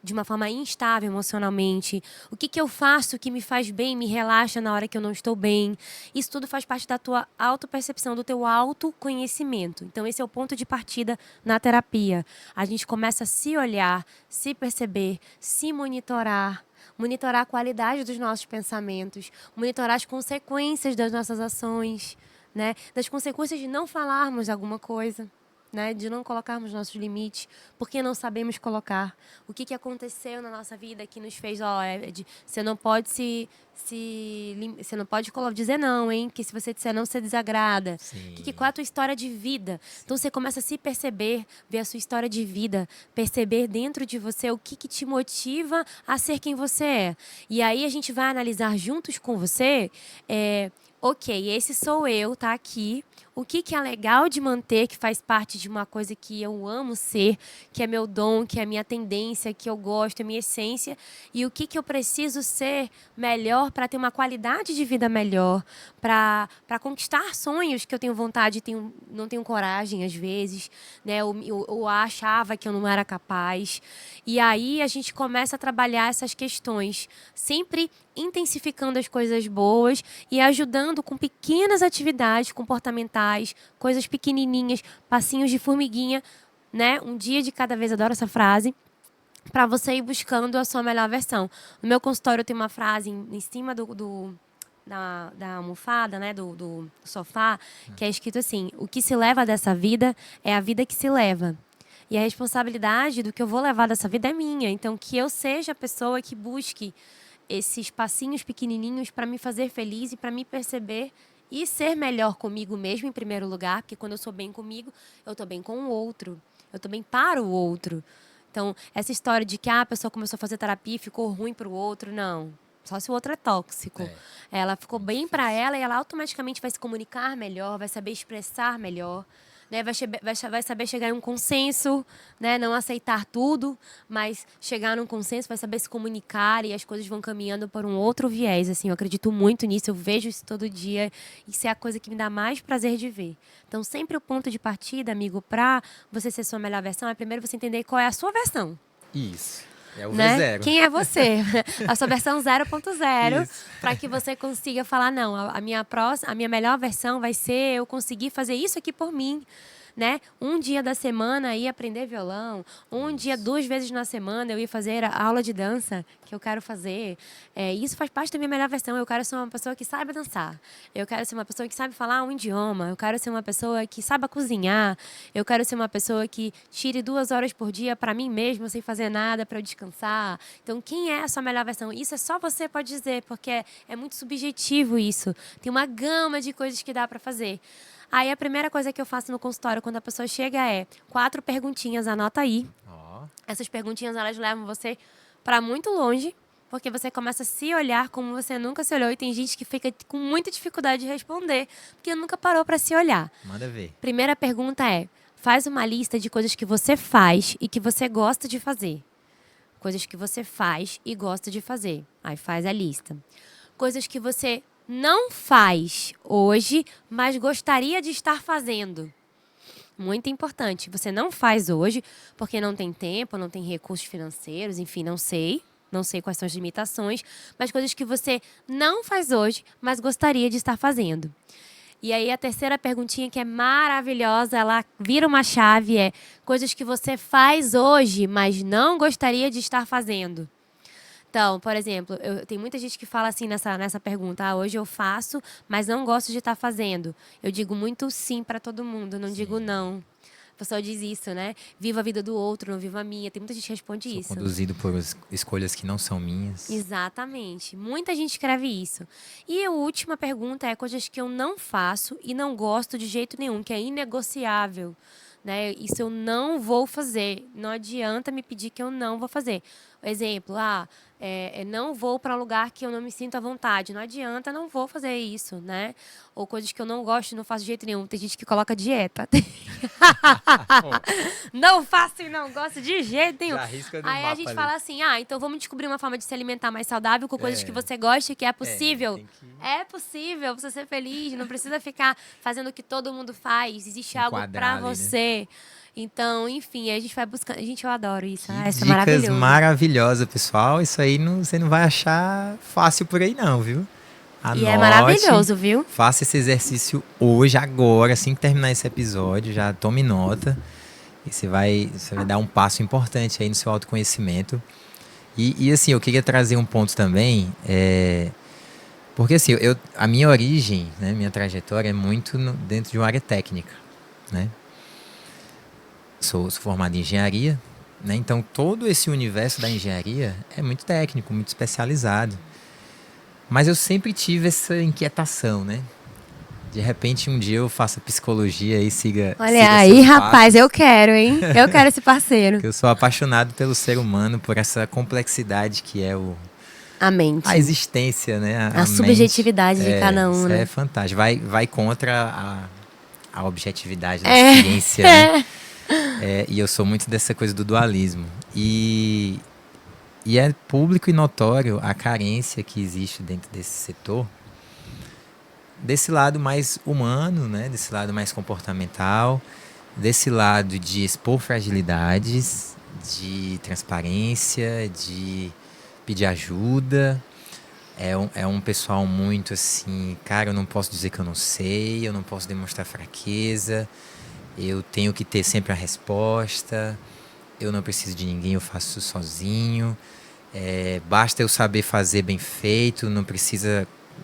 de uma forma instável emocionalmente, o que eu faço que me faz bem, me relaxa na hora que eu não estou bem. Isso tudo faz parte da tua autopercepção, do teu autoconhecimento. Então, esse é o ponto de partida na terapia. A gente começa a se olhar, se perceber, se monitorar a qualidade dos nossos pensamentos, monitorar as consequências das nossas ações, né? Das consequências de não falarmos alguma coisa, né, de não colocarmos nossos limites, porque não sabemos colocar. O que aconteceu na nossa vida que nos fez, você não pode você não pode dizer não, hein? Que se você disser não, você desagrada. Qual é a tua história de vida? Então você começa a se perceber, ver a sua história de vida, perceber dentro de você o que te motiva a ser quem você é. E aí a gente vai analisar juntos com você, ok, esse sou eu, tá aqui. O que é legal de manter, que faz parte de uma coisa que eu amo ser, que é meu dom, que é minha tendência, que eu gosto, é minha essência. E o que eu preciso ser melhor para ter uma qualidade de vida melhor, para conquistar sonhos que eu tenho vontade, não tenho coragem às vezes, né? Ou achava que eu não era capaz. E aí a gente começa a trabalhar essas questões, sempre intensificando as coisas boas e ajudando com pequenas atividades comportamentais, coisas pequenininhas, passinhos de formiguinha, né? Um dia de cada vez, adoro essa frase, para você ir buscando a sua melhor versão. No meu consultório eu tenho uma frase em cima da almofada, né, do sofá, que é escrito assim: o que se leva dessa vida é a vida que se leva. E a responsabilidade do que eu vou levar dessa vida é minha. Então, que eu seja a pessoa que busque esses passinhos pequenininhos para me fazer feliz e para me perceber e ser melhor comigo mesmo, em primeiro lugar, porque quando eu sou bem comigo, eu estou bem com o outro, eu estou bem para o outro. Então, essa história de que a pessoa começou a fazer terapia e ficou ruim para o outro, não. Só se o outro é tóxico. Ela ficou bem para ela e ela automaticamente vai se comunicar melhor, vai saber expressar melhor, né? Vai saber chegar em um consenso, né? Não aceitar tudo, mas chegar num consenso, vai saber se comunicar e as coisas vão caminhando por um outro viés. Assim, eu acredito muito nisso, eu vejo isso todo dia. Isso é a coisa que me dá mais prazer de ver. Então, sempre o ponto de partida, amigo, para você ser sua melhor versão, é primeiro você entender qual é a sua versão. Isso. É o né? V0. Quem é você? A sua versão 0.0, para que você consiga falar, não, a minha melhor versão vai ser eu conseguir fazer isso aqui por mim. Né? Um dia da semana ir aprender violão, um dia, 2 vezes na semana eu ir fazer a aula de dança que eu quero fazer. Isso faz parte da minha melhor versão. Eu quero ser uma pessoa que saiba dançar. Eu quero ser uma pessoa que sabe falar um idioma. Eu quero ser uma pessoa que saiba cozinhar. Eu quero ser uma pessoa que tire 2 horas por dia para mim mesma, sem fazer nada, para eu descansar. Então, quem é a sua melhor versão? Isso é só você pode dizer, porque é muito subjetivo isso. Tem uma gama de coisas que dá para fazer. Aí a primeira coisa que eu faço no consultório quando a pessoa chega é 4 perguntinhas, anota aí. Essas perguntinhas, elas levam você para muito longe, porque você começa a se olhar como você nunca se olhou. E tem gente que fica com muita dificuldade de responder, porque nunca parou para se olhar. Manda ver. Primeira pergunta é: faz uma lista de coisas que você faz e que você gosta de fazer. Coisas que você faz e gosta de fazer. Aí faz a lista. Coisas que você não faz hoje, mas gostaria de estar fazendo. Muito importante. Você não faz hoje porque não tem tempo, não tem recursos financeiros, enfim, não sei quais são as limitações, mas coisas que você não faz hoje, mas gostaria de estar fazendo. E aí a terceira perguntinha, que é maravilhosa, ela vira uma chave, é coisas que você faz hoje, mas não gostaria de estar fazendo. Então, por exemplo, tem muita gente que fala assim nessa pergunta: hoje eu faço, mas não gosto de estar fazendo. Eu digo muito sim para todo mundo, não digo Sim. não. O pessoal diz isso, né? Viva a vida do outro, não viva a minha. Tem muita gente que responde Sou isso. conduzido por escolhas que não são minhas. Exatamente. Muita gente escreve isso. E a última pergunta é coisas que eu não faço e não gosto de jeito nenhum, que é inegociável. Né? Isso eu não vou fazer. Não adianta me pedir que eu não vou fazer. Exemplo, não vou para um lugar que eu não me sinto à vontade. Não adianta, não vou fazer isso, né? Ou coisas que eu não gosto e não faço de jeito nenhum. Tem gente que coloca dieta. Não faço e não gosto de jeito nenhum. Já arrisca no Aí a mapa gente ali. fala assim, então vamos descobrir uma forma de se alimentar mais saudável com coisas que você gosta, que é possível. tem que É possível você ser feliz, não precisa ficar fazendo o que todo mundo faz. Existe algo enquadrar pra ali, né? você. Então, enfim, a gente vai buscando. Gente, eu adoro isso. Que Isso é dicas maravilhoso. maravilhosas, pessoal. Isso aí você não vai achar fácil por aí não, viu? E é Anote, maravilhoso, viu? faça esse exercício hoje, agora, assim que terminar esse episódio, já tome nota. E você vai dar um passo importante aí no seu autoconhecimento. E assim, eu queria trazer um ponto também, porque assim, a minha origem, né, minha trajetória é muito dentro de uma área técnica, né? Sou formado em engenharia, né? Então todo esse universo da engenharia é muito técnico, muito especializado. Mas eu sempre tive essa inquietação, né? De repente um dia eu faço psicologia e siga Olha aí, seus rapaz, passos. eu quero, hein? Eu quero esse parceiro. Que eu sou apaixonado pelo ser humano, por essa complexidade que é A mente. a existência, né? A mente. subjetividade de cada um, Isso né? é fantástico. Vai contra a objetividade da ciência, né? E eu sou muito dessa coisa do dualismo. E é público e notório a carência que existe dentro desse setor, desse lado mais humano, né? Desse lado mais comportamental, desse lado de expor fragilidades, de transparência, de pedir ajuda. É um pessoal muito assim, cara, eu não posso dizer que eu não sei, eu não posso demonstrar fraqueza, eu tenho que ter sempre a resposta, eu não preciso de ninguém, eu faço isso sozinho. Basta eu saber fazer bem feito,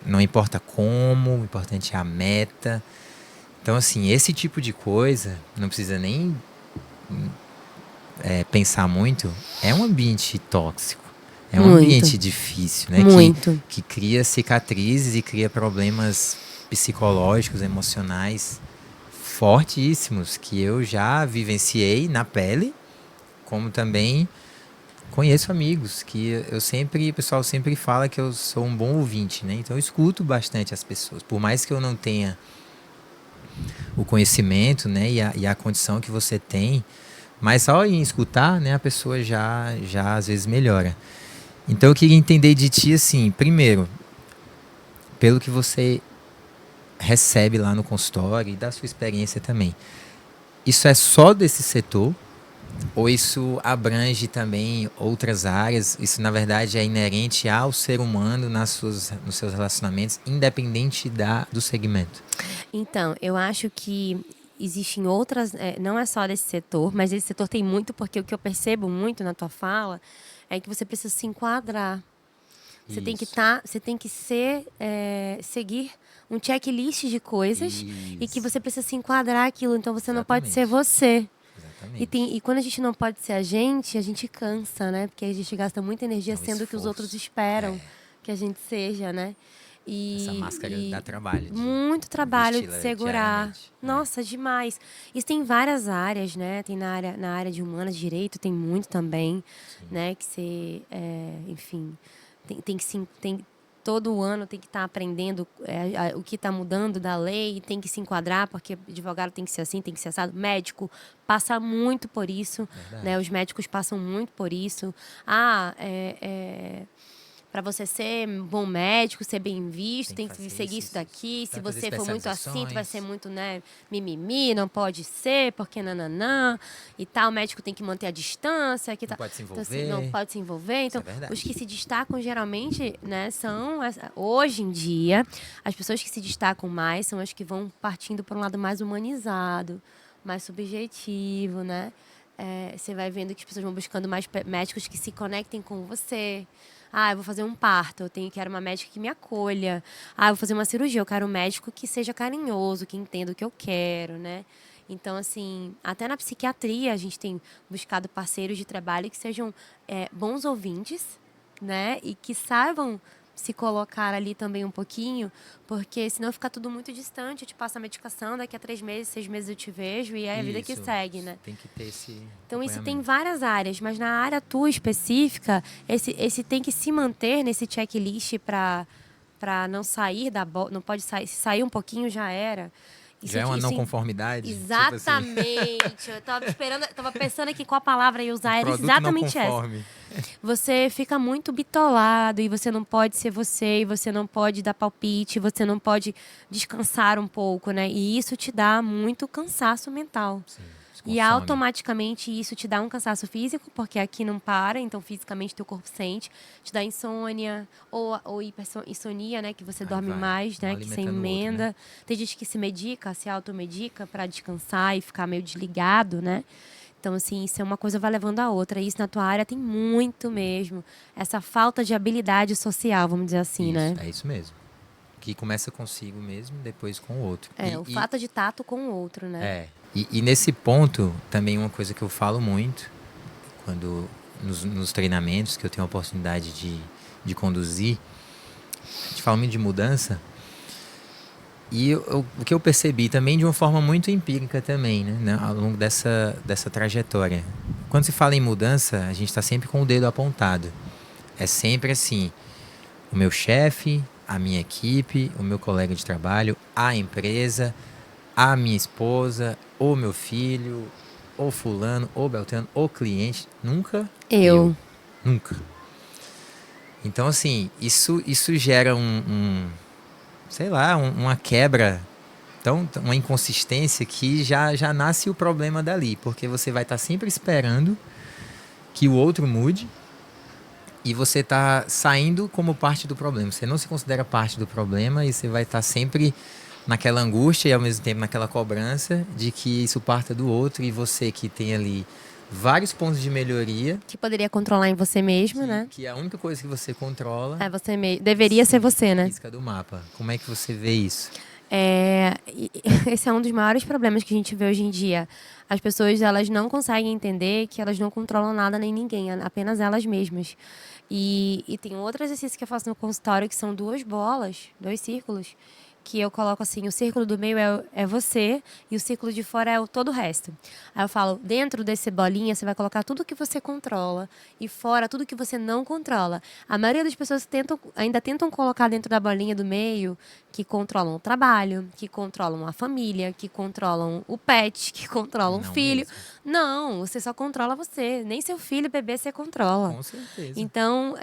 não importa como, o importante é a meta. Então, assim, esse tipo de coisa, não precisa nem pensar muito, é um ambiente tóxico. É um Muito. ambiente difícil, né? Muito. Que cria cicatrizes e cria problemas psicológicos, emocionais fortíssimos, que eu já vivenciei na pele, como também conheço amigos que o pessoal sempre fala que eu sou um bom ouvinte, né? Então eu escuto bastante as pessoas, por mais que eu não tenha o conhecimento, né, e a condição que você tem, mas só em escutar, né, a pessoa já às vezes melhora. Então eu queria entender de ti assim, primeiro, pelo que você recebe lá no consultório e da sua experiência também. Isso é só desse setor? Ou isso abrange também outras áreas? Isso, na verdade, é inerente ao ser humano nos seus relacionamentos, independente do segmento? Então, eu acho que existem outras, não é só desse setor, mas esse setor tem muito, porque o que eu percebo muito na tua fala é que você precisa se enquadrar. Você tem que você tem que seguir um checklist de coisas e que você precisa se enquadrar aquilo. Então você não pode ser você. E quando a gente não pode ser a gente cansa, né? Porque a gente gasta muita energia sendo o que os outros esperam que a gente seja, né? Essa máscara dá trabalho. Muito trabalho de vesti-la segurar. diariamente. Nossa, demais. Isso tem várias áreas, né? Tem na área de humanas, de direito, tem muito também, né? Que você, enfim, todo ano tem que estar aprendendo o que está mudando da lei, tem que se enquadrar, porque advogado tem que ser assim, tem que ser assado. Médico passa muito por isso, né? Os médicos passam muito por isso. Para você ser um bom médico, ser bem visto, tem que seguir isso daqui. Se você for muito assim, tu vai ser muito, né, mimimi, não pode ser, porque nananã e tal. O médico tem que manter a distância. Não pode se envolver. Então, assim, não pode se envolver. Então, é os que se destacam geralmente, né, hoje em dia, as pessoas que se destacam mais são as que vão partindo para um lado mais humanizado, mais subjetivo, né? Você vai vendo que as pessoas vão buscando mais médicos que se conectem com você. eu vou fazer um parto, quero uma médica que me acolha. Eu vou fazer uma cirurgia, eu quero um médico que seja carinhoso, que entenda o que eu quero, né? Então, assim, até na psiquiatria a gente tem buscado parceiros de trabalho que sejam bons ouvintes, né? E que saibam se colocar ali também um pouquinho, porque senão fica tudo muito distante. Eu te passo a medicação, daqui a 3 meses, 6 meses eu te vejo e é a vida que segue, né? Tem que ter esse Então, isso tem várias áreas, mas na área tua específica, esse tem que se manter nesse checklist para não sair da bola, não pode sair, se sair um pouquinho já era. Já é uma não conformidade? Exatamente. Tipo assim. Eu tava pensando aqui qual a palavra ia usar, era exatamente essa. Você fica muito bitolado e você não pode ser você, e você não pode dar palpite, você não pode descansar um pouco, né? E isso te dá muito cansaço mental. Sim, e automaticamente isso te dá um cansaço físico, porque aqui não para, então fisicamente teu corpo sente, te dá insônia ou hipersonia, né, que você dorme mais, né, que você emenda. Outro, né? Tem gente que se medica, se automedica para descansar e ficar meio desligado, né? Então, assim, isso é uma coisa vai levando a outra. E isso na tua área tem muito mesmo. Essa falta de habilidade social, vamos dizer assim, isso, né? É isso mesmo. Que começa consigo mesmo, depois com o outro. Falta de tato com o outro, né? E nesse ponto, também uma coisa que eu falo muito, quando nos treinamentos que eu tenho a oportunidade de conduzir, a gente fala muito de mudança. E o que eu percebi também de uma forma muito empírica também, né, ao longo dessa trajetória. Quando se fala em mudança, a gente está sempre com o dedo apontado. É sempre assim, o meu chefe, a minha equipe, o meu colega de trabalho, a empresa, a minha esposa, o meu filho, ou fulano, ou beltrano, o cliente. Nunca eu. Nunca. Então, assim, isso gera sei lá, uma quebra, uma inconsistência que já nasce o problema dali, porque você vai estar sempre esperando que o outro mude e você está saindo como parte do problema. Você não se considera parte do problema e você vai estar sempre naquela angústia e ao mesmo tempo naquela cobrança de que isso parta do outro e você que tem ali vários pontos de melhoria. Que poderia controlar em você mesmo, né? Que a única coisa que você controla... É você mesmo. Deveria ser você, né? Risca do mapa. Como é que você vê isso? Esse é um dos maiores problemas que a gente vê hoje em dia. As pessoas, elas não conseguem entender que elas não controlam nada nem ninguém, apenas elas mesmas. E tem outro exercício que eu faço no consultório, que são 2 bolas, 2 círculos, que eu coloco assim, o círculo do meio é você e o círculo de fora é todo o resto. Aí eu falo, dentro desse bolinha você vai colocar tudo que você controla e fora tudo que você não controla. A maioria das pessoas ainda tentam colocar dentro da bolinha do meio que controlam o trabalho, que controlam a família, que controlam o pet, que controlam o filho. Mesmo. Não, você só controla você. Nem seu filho, bebê, você controla. Com certeza. Então,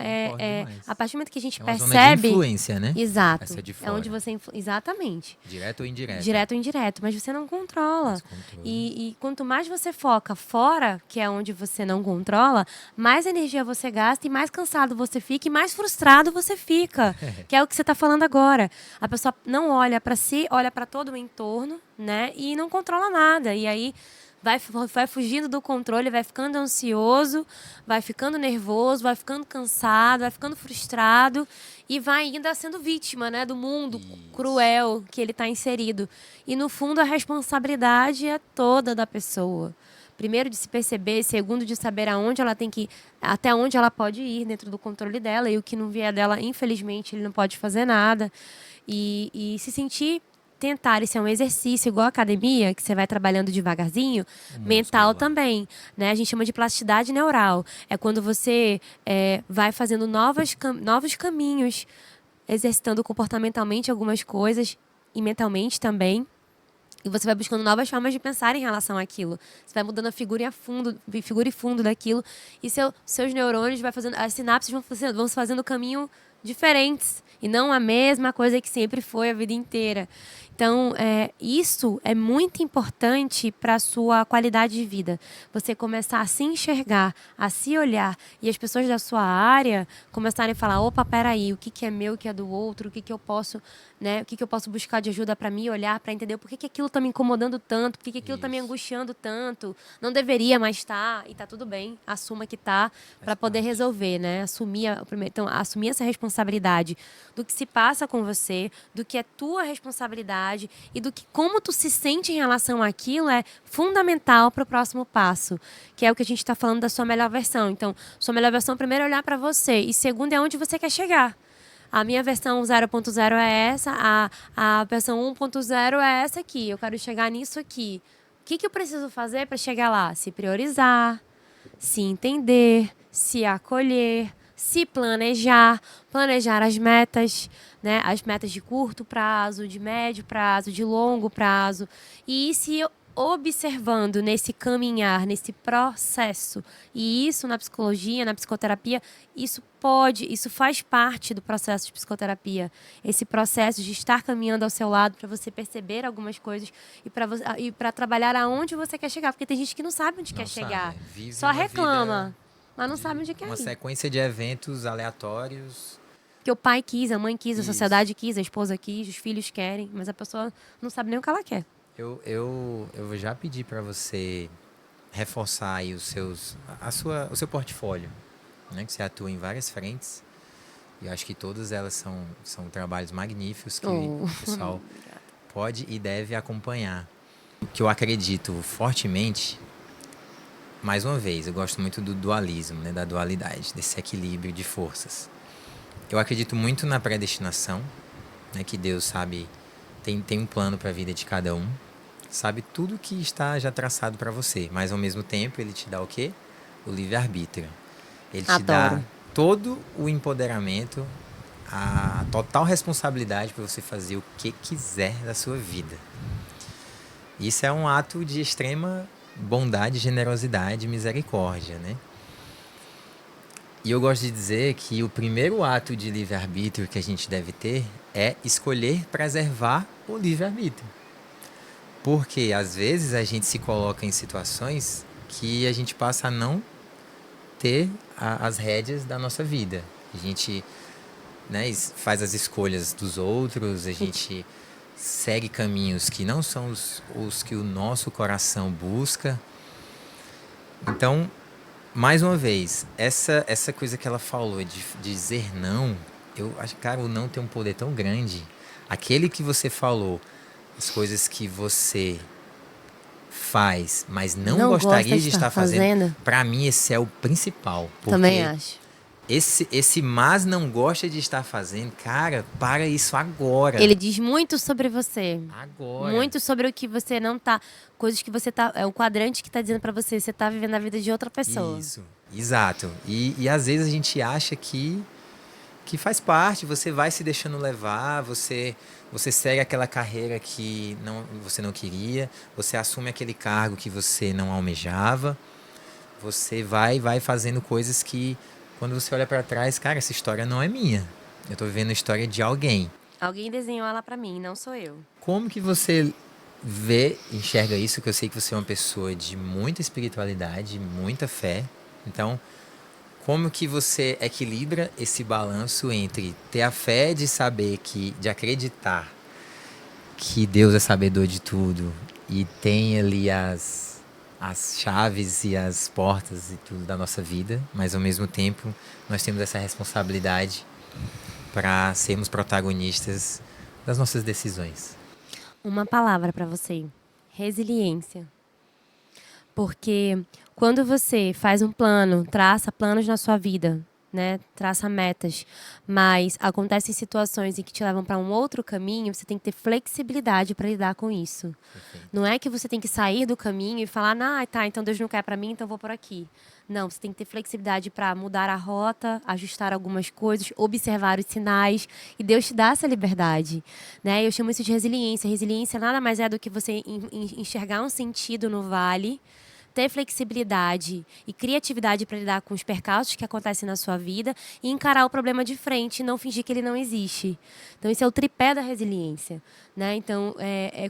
a partir do momento que a gente percebe... Zona de influência, né? Exato. Essa de fora. É onde você... Exatamente. Direto ou indireto. Direto ou indireto, mas você não controla. E quanto mais você foca fora, que é onde você não controla, mais energia você gasta e mais cansado você fica e mais frustrado você fica. Que é o que você está falando agora. A pessoa não olha para si, olha para todo o entorno, né? E não controla nada. E aí vai fugindo do controle, vai ficando ansioso, vai ficando nervoso, vai ficando cansado, vai ficando frustrado e vai ainda sendo vítima, né, do mundo cruel que ele está inserido. E, no fundo, a responsabilidade é toda da pessoa. Primeiro, de se perceber. Segundo, de saber aonde ela tem que ir, até onde ela pode ir dentro do controle dela. E o que não vier dela, infelizmente, ele não pode fazer nada. E se sentir... tentar, isso é um exercício igual a academia, que você vai trabalhando devagarzinho, mental também, né? A gente chama de plasticidade neural. É quando você vai fazendo novos caminhos, exercitando comportamentalmente algumas coisas e mentalmente também. E você vai buscando novas formas de pensar em relação àquilo. Você vai mudando a figura e fundo daquilo. E seus neurônios as sinapses vão se fazendo caminho diferentes. E não a mesma coisa que sempre foi a vida inteira. Então, isso é muito importante para a sua qualidade de vida. Você começar a se enxergar, a se olhar, e as pessoas da sua área começarem a falar, opa, peraí, o que é meu, o que é do outro, o que eu posso, né, o que eu posso buscar de ajuda para me olhar, para entender por que aquilo está me incomodando tanto, por que aquilo está me Isso. angustiando tanto, não deveria mais estar, e tá tudo bem, assuma que tá, para poder parte. resolver, né, então, assumir essa responsabilidade do que se passa com você, do que é tua responsabilidade e do que como tu se sente em relação àquilo é fundamental para o próximo passo, que é o que a gente está falando da sua melhor versão. Então, sua melhor versão, primeiro, é olhar para você e segundo, é onde você quer chegar. A minha versão 0.0 é essa, a versão 1.0 é essa aqui. Eu quero chegar nisso aqui. O que eu preciso fazer para chegar lá? Se priorizar, se entender, se acolher, se planejar as metas, né? As metas de curto prazo, de médio prazo, de longo prazo. E ir se observando nesse caminhar, nesse processo. E isso na psicologia, na psicoterapia, isso faz parte do processo de psicoterapia. Esse processo de estar caminhando ao seu lado para você perceber algumas coisas e para trabalhar aonde você quer chegar. Porque tem gente que não sabe onde quer chegar. Vive Só uma reclama, vida mas não sabe onde quer uma ir. sequência de eventos aleatórios. Porque o pai quis, a mãe quis, a Isso. sociedade quis, a esposa quis, os filhos querem, mas a pessoa não sabe nem o que ela quer. Eu vou já pedir para você reforçar aí o seu portfólio, né? Que você atua em várias frentes. E eu acho que todas elas são trabalhos magníficos que o pessoal pode e deve acompanhar. O que eu acredito fortemente, mais uma vez, eu gosto muito do dualismo, né? Da dualidade, desse equilíbrio de forças. Eu acredito muito na predestinação, né? Que Deus sabe, tem um plano para a vida de cada um, sabe tudo que está já traçado para você, mas ao mesmo tempo ele te dá o quê? O livre-arbítrio. Ele te dá todo o empoderamento, a total responsabilidade para você fazer o que quiser da sua vida. Isso é um ato de extrema bondade, generosidade e misericórdia, né? E eu gosto de dizer que o primeiro ato de livre-arbítrio que a gente deve ter é escolher preservar o livre-arbítrio. Porque, às vezes, a gente se coloca em situações que a gente passa a não ter as rédeas da nossa vida. A gente, né, faz as escolhas dos outros, a gente segue caminhos que não são os que o nosso coração busca. Então, mais uma vez, essa coisa que ela falou de dizer não, eu acho, cara, o não tem um poder tão grande. Aquele que você falou, as coisas que você faz, mas não gostaria de estar fazendo, para mim esse é o principal. Também acho. Esse mas não gosta de estar fazendo, cara, para isso agora. Ele diz muito sobre você. Agora. Muito sobre o que você não tá. Coisas que você tá. É o quadrante que tá dizendo pra você. Você tá vivendo a vida de outra pessoa. Isso, exato. E às vezes a gente acha que faz parte, você vai se deixando levar, você segue aquela carreira que você não queria, você assume aquele cargo que você não almejava, você vai fazendo coisas que, quando você olha para trás, cara, essa história não é minha. Eu tô vivendo a história de alguém. Alguém desenhou ela para mim, não sou eu. Como que você enxerga isso? Que eu sei que você é uma pessoa de muita espiritualidade, muita fé. Então, como que você equilibra esse balanço entre ter a fé de saber de acreditar que Deus é sabedor de tudo e tem ali as chaves e as portas e tudo da nossa vida, mas ao mesmo tempo nós temos essa responsabilidade para sermos protagonistas das nossas decisões? Uma palavra para você: resiliência. Porque quando você faz um plano, traça planos na sua vida, né? Traça metas, mas acontecem situações em que te levam para um outro caminho, você tem que ter flexibilidade para lidar com isso. Perfeito. Não é que você tem que sair do caminho e falar, tá, então Deus não quer para mim, então eu vou por aqui. Não, você tem que ter flexibilidade para mudar a rota, ajustar algumas coisas, observar os sinais, e Deus te dá essa liberdade, né? Eu chamo isso de resiliência. Resiliência nada mais é do que você enxergar um sentido no vale, ter flexibilidade e criatividade para lidar com os percalços que acontecem na sua vida e encarar o problema de frente e não fingir que ele não existe. Então, esse é o tripé da resiliência, né? Então,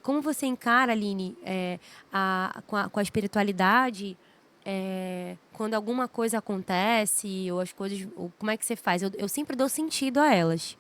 como você encara, Aline, com a espiritualidade, quando alguma coisa acontece ou as coisas, ou como é que você faz? Eu sempre dou sentido a elas.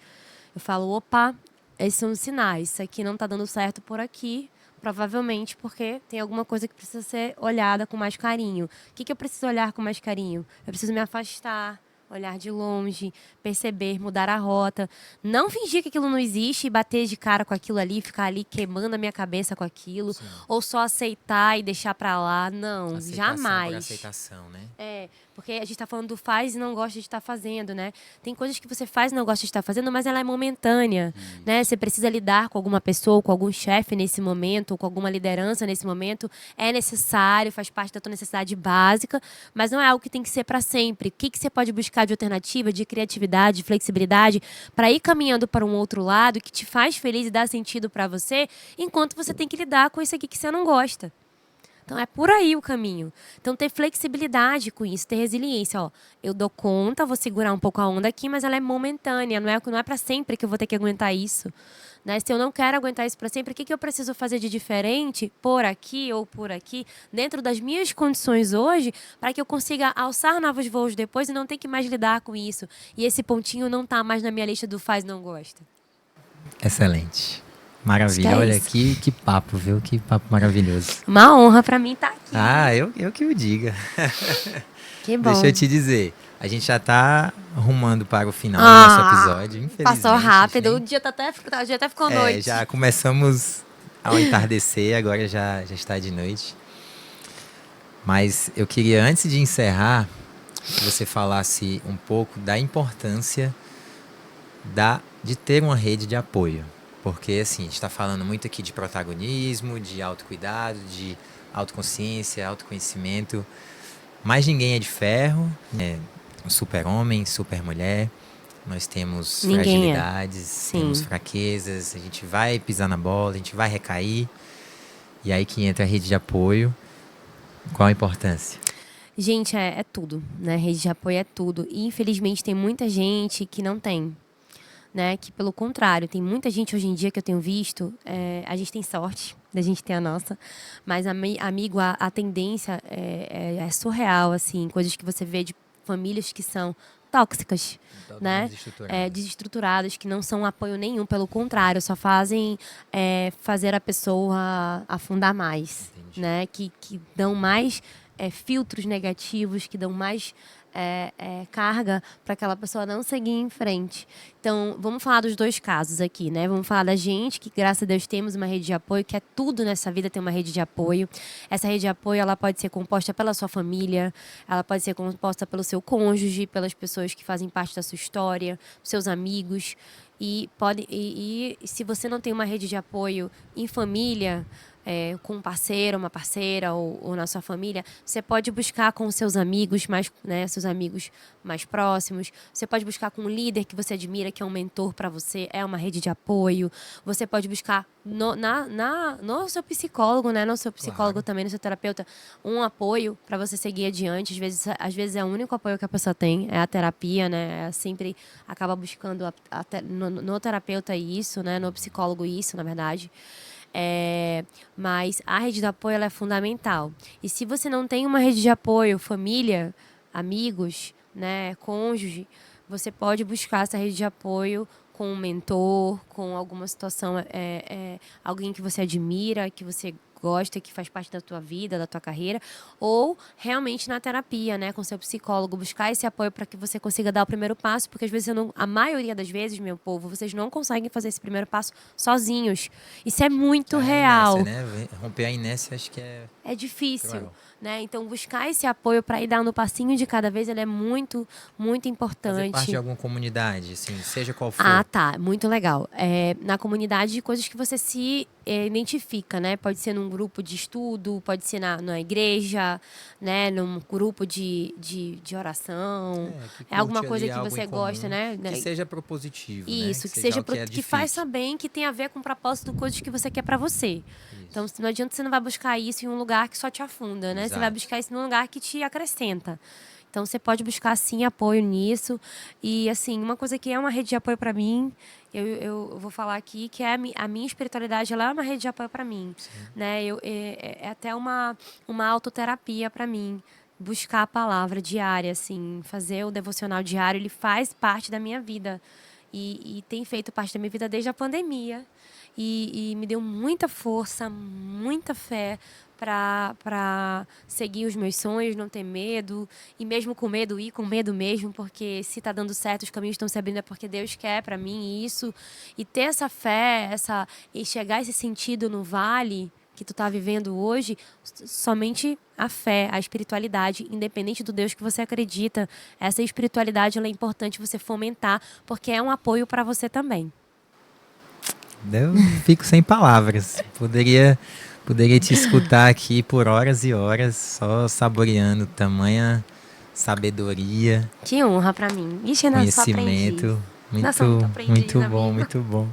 Eu falo, opa, esses são os sinais, isso aqui não está dando certo por aqui, provavelmente porque tem alguma coisa que precisa ser olhada com mais carinho. O que eu preciso olhar com mais carinho? Eu preciso me afastar, olhar de longe, perceber, mudar a rota. Não fingir que aquilo não existe e bater de cara com aquilo ali, ficar ali queimando a minha cabeça com aquilo. Sim. Ou só aceitar e deixar pra lá. Não, aceitação jamais. Por aceitação, né? Porque a gente tá falando do faz e não gosta de estar fazendo, né? Tem coisas que você faz e não gosta de estar fazendo, mas ela é momentânea, né? Você precisa lidar com alguma pessoa, com algum chefe nesse momento, com alguma liderança nesse momento. É necessário, faz parte da tua necessidade básica, mas não é algo que tem que ser para sempre. O que você pode buscar de alternativa, de criatividade, de flexibilidade, para ir caminhando para um outro lado que te faz feliz e dá sentido para você, enquanto você tem que lidar com isso aqui que você não gosta. Então, é por aí o caminho. Então, ter flexibilidade com isso, ter resiliência. Ó, eu dou conta, vou segurar um pouco a onda aqui, mas ela é momentânea, não é para sempre que eu vou ter que aguentar isso. Né? Se eu não quero aguentar isso para sempre, o que eu preciso fazer de diferente, por aqui ou por aqui, dentro das minhas condições hoje, para que eu consiga alçar novos voos depois e não ter que mais lidar com isso. E esse pontinho não tá mais na minha lista do faz, não gosta. Excelente. Maravilha, olha que papo, viu? Que papo maravilhoso. Uma honra pra mim estar aqui. Ah, eu que o diga. Que bom. Deixa eu te dizer, a gente já tá rumando para o final do nosso episódio, infelizmente. Passou rápido, o dia até ficou noite. Já começamos ao entardecer, agora já está de noite. Mas eu queria, antes de encerrar, que você falasse um pouco da importância de ter uma rede de apoio. Porque, assim, a gente está falando muito aqui de protagonismo, de autocuidado, de autoconsciência, autoconhecimento. Mas ninguém é de ferro, né? Um super-homem, super-mulher. Nós temos fragilidades, temos fraquezas. A gente vai pisar na bola, a gente vai recair. E aí que entra a rede de apoio. Qual a importância? Gente, é tudo, né? Rede de apoio é tudo. E, infelizmente, tem muita gente que não tem. Né, que pelo contrário, tem muita gente hoje em dia que eu tenho visto, a gente tem sorte da gente ter a nossa, mas amigo, a tendência é surreal, assim, coisas que você vê de famílias que são tóxicas, né, desestruturadas, que não são apoio nenhum, pelo contrário, só fazem fazer a pessoa afundar mais. Entendi. Né, que dão mais filtros negativos, que dão mais carga para aquela pessoa não seguir em frente. Então, vamos falar dos dois casos aqui, né? Vamos falar da gente, que graças a Deus temos uma rede de apoio, que é tudo nessa vida ter uma rede de apoio. Essa rede de apoio, ela pode ser composta pela sua família, ela pode ser composta pelo seu cônjuge, pelas pessoas que fazem parte da sua história, seus amigos. E se você não tem uma rede de apoio em família, com um parceiro, uma parceira ou na sua família, você pode buscar com seus amigos seus amigos mais próximos. Você pode buscar com um líder que você admira, que é um mentor para você, é uma rede de apoio. Você pode buscar no seu psicólogo, né? No seu psicólogo também, no seu terapeuta, um apoio para você seguir adiante. Às vezes é o único apoio que a pessoa tem, é a terapia, né? Sempre acaba buscando no terapeuta isso, né? No psicólogo isso, na verdade. Mas a rede de apoio ela é fundamental. E se você não tem uma rede de apoio, família, amigos, né, cônjuge, você pode buscar essa rede de apoio com um mentor, com alguma situação, alguém que você admira, que você gosta, que faz parte da tua vida, da tua carreira, ou realmente na terapia, né, com seu psicólogo, buscar esse apoio para que você consiga dar o primeiro passo, porque às vezes a maioria das vezes, meu povo, vocês não conseguem fazer esse primeiro passo sozinhos. Isso é muito real. Inércia, né? Romper a inércia, acho que é difícil, né? Então, buscar esse apoio para ir dando um passinho de cada vez, ele é muito, muito importante. Fazer parte de alguma comunidade, assim, seja qual for. Ah, tá. Muito legal. Na comunidade de coisas que você se identifica, né? Pode ser num grupo de estudo, pode ser na igreja, né? Num grupo de oração. Alguma coisa que você gosta, né? Que seja propositivo, isso, né? que seja que faça bem, que tenha a ver com o propósito, coisas que você quer para você. Isso. Então, não adianta você não vai buscar isso em um lugar lugar que só te afunda, né? Você vai Exato. buscar isso num lugar que te acrescenta. Então, você pode buscar, sim, apoio nisso. E, assim, uma coisa que é uma rede de apoio para mim, eu vou falar aqui, que é a minha espiritualidade, ela é uma rede de apoio para mim. Né? É até uma autoterapia para mim. Buscar a palavra diária, assim, fazer o devocional diário, ele faz parte da minha vida. E tem feito parte da minha vida desde a pandemia. E me deu muita força, muita fé para seguir os meus sonhos, não ter medo. E mesmo com medo, ir com medo mesmo, porque se está dando certo, os caminhos estão se abrindo, é porque Deus quer para mim isso. E ter essa fé, e chegar a esse sentido no vale que tu tá vivendo hoje, somente a fé, a espiritualidade, independente do Deus que você acredita, essa espiritualidade ela é importante você fomentar, porque é um apoio para você também. Eu fico sem palavras. Poderia te escutar aqui por horas e horas, só saboreando tamanha sabedoria, Que honra para mim. Ixi, eu só aprendi. conhecimento. Nossa, muito aprendiz, Muito bom, amigo. muito bom.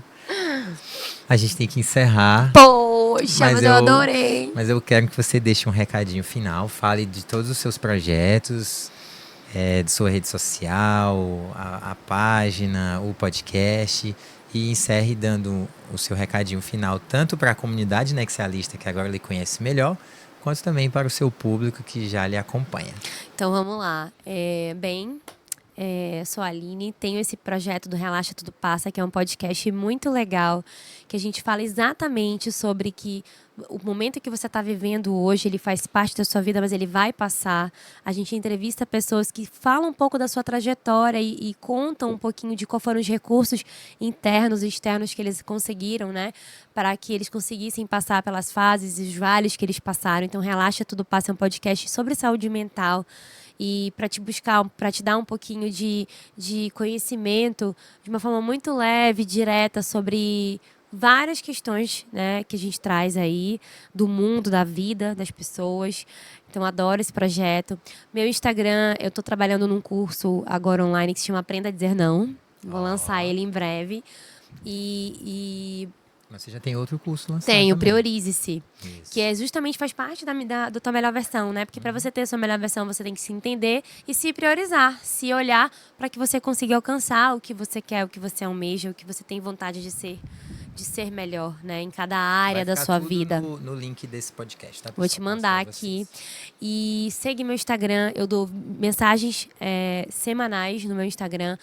A gente tem que encerrar, Poxa, mas eu adorei. mas eu quero que você deixe um recadinho final, fale de todos os seus projetos, de sua rede social, a página, o podcast, e encerre dando o seu recadinho final, tanto para a comunidade nexialista, que agora lhe conhece melhor, quanto também para o seu público que já lhe acompanha. Então vamos lá. Sou a Aline, tenho esse projeto do Relaxa Tudo Passa, que é um podcast muito legal, que a gente fala exatamente sobre que o momento que você está vivendo hoje, ele faz parte da sua vida, mas ele vai passar. A gente entrevista pessoas que falam um pouco da sua trajetória e contam um pouquinho de quais foram os recursos internos e externos que eles conseguiram, né? Para que eles conseguissem passar pelas fases e os vales que eles passaram. Então, Relaxa Tudo Passa é um podcast sobre saúde mental. E para te dar um pouquinho de conhecimento de uma forma muito leve, direta, sobre várias questões, né, que a gente traz aí do mundo, da vida das pessoas. Então, adoro esse projeto. Meu Instagram, eu estou trabalhando num curso agora online que se chama Aprenda a Dizer Não. Vou lançar ele em breve. Mas você já tem outro curso lançado Tenho, também. Priorize-se. Isso. Que justamente faz parte da tua melhor versão, né? Porque para você ter a sua melhor versão, você tem que se entender e se priorizar, se olhar para que você consiga alcançar o que você quer, o que você almeja, o que você tem vontade de ser melhor, né? Em cada área da sua vida. No link desse podcast, tá, pessoal? Vou te mandar aqui. E segue meu Instagram. Eu dou mensagens semanais no meu Instagram.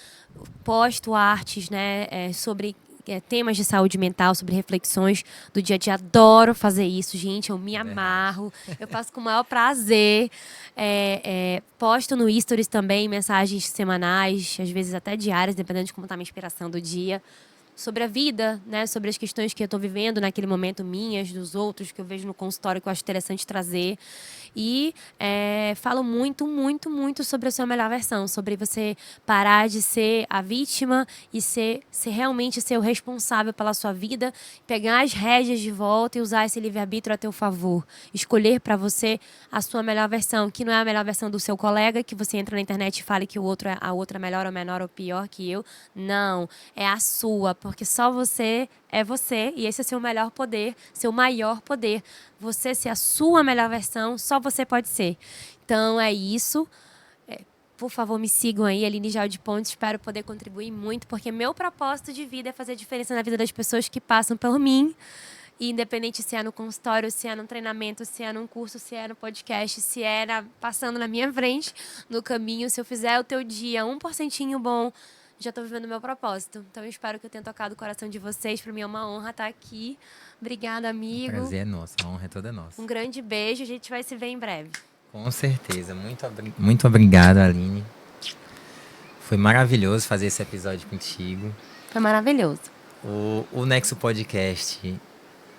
Posto artes, né? Sobre temas de saúde mental, sobre reflexões do dia a dia. Adoro fazer isso, gente. Eu me amarro. Eu faço com o maior prazer. Posto no Stories também mensagens semanais, às vezes até diárias, dependendo de como está a minha inspiração do dia. Sobre a vida, né? Sobre as questões que eu estou vivendo naquele momento, minhas, dos outros, que eu vejo no consultório, que eu acho interessante trazer. E falo muito, muito, muito sobre a sua melhor versão, sobre você parar de ser a vítima e ser realmente ser o responsável pela sua vida, pegar as rédeas de volta e usar esse livre-arbítrio a teu favor. Escolher para você a sua melhor versão, que não é a melhor versão do seu colega, que você entra na internet e fale que a outra é melhor ou menor ou pior que eu. Não, é a sua, porque só você é você e esse é seu melhor poder, seu maior poder. Você ser a sua melhor versão, só você pode ser. Então é isso. Por favor, me sigam aí, Aline Jaldi Pontes. Espero poder contribuir muito, porque meu propósito de vida é fazer diferença na vida das pessoas que passam por mim. E independente se é no consultório, se é no treinamento, se é num curso, se é no podcast, se é passando na minha frente, no caminho, se eu fizer o teu dia 1% bom, já estou vivendo o meu propósito. Então, eu espero que eu tenha tocado o coração de vocês. Para mim é uma honra estar aqui. Obrigada, amigo. O prazer é nosso, a honra é toda nossa. Um grande beijo. A gente vai se ver em breve. Com certeza. Muito obrigado, Aline. Foi maravilhoso fazer esse episódio contigo. Foi maravilhoso. O Nexo Podcast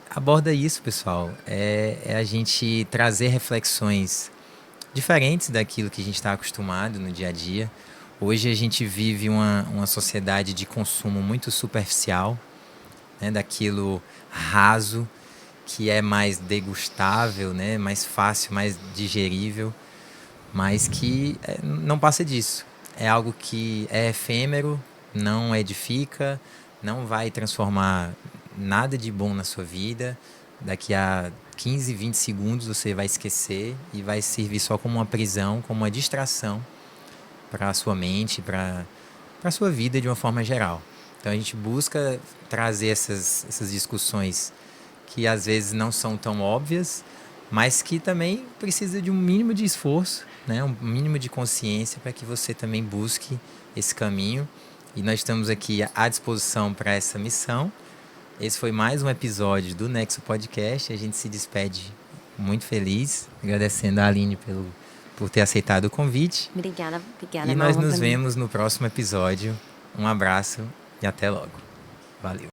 aborda isso, pessoal. É a gente trazer reflexões diferentes daquilo que a gente está acostumado no dia a dia. Hoje a gente vive uma sociedade de consumo muito superficial, né, daquilo raso, que é mais degustável, né, mais fácil, mais digerível, mas que não passa disso. É algo que é efêmero, não edifica, não vai transformar nada de bom na sua vida, Daqui a 15, 20 segundos você vai esquecer e vai servir só como uma prisão, como uma distração para a sua mente, para a sua vida de uma forma geral. Então a gente busca trazer essas discussões que às vezes não são tão óbvias, mas que também precisa de um mínimo de esforço, né? Um mínimo de consciência para que você também busque esse caminho. E nós estamos aqui à disposição para essa missão. Esse foi mais um episódio do Nexo Podcast. A gente se despede muito feliz, agradecendo a Aline por ter aceitado o convite. Obrigada, E nós nos vemos no próximo episódio. Um abraço e até logo. Valeu.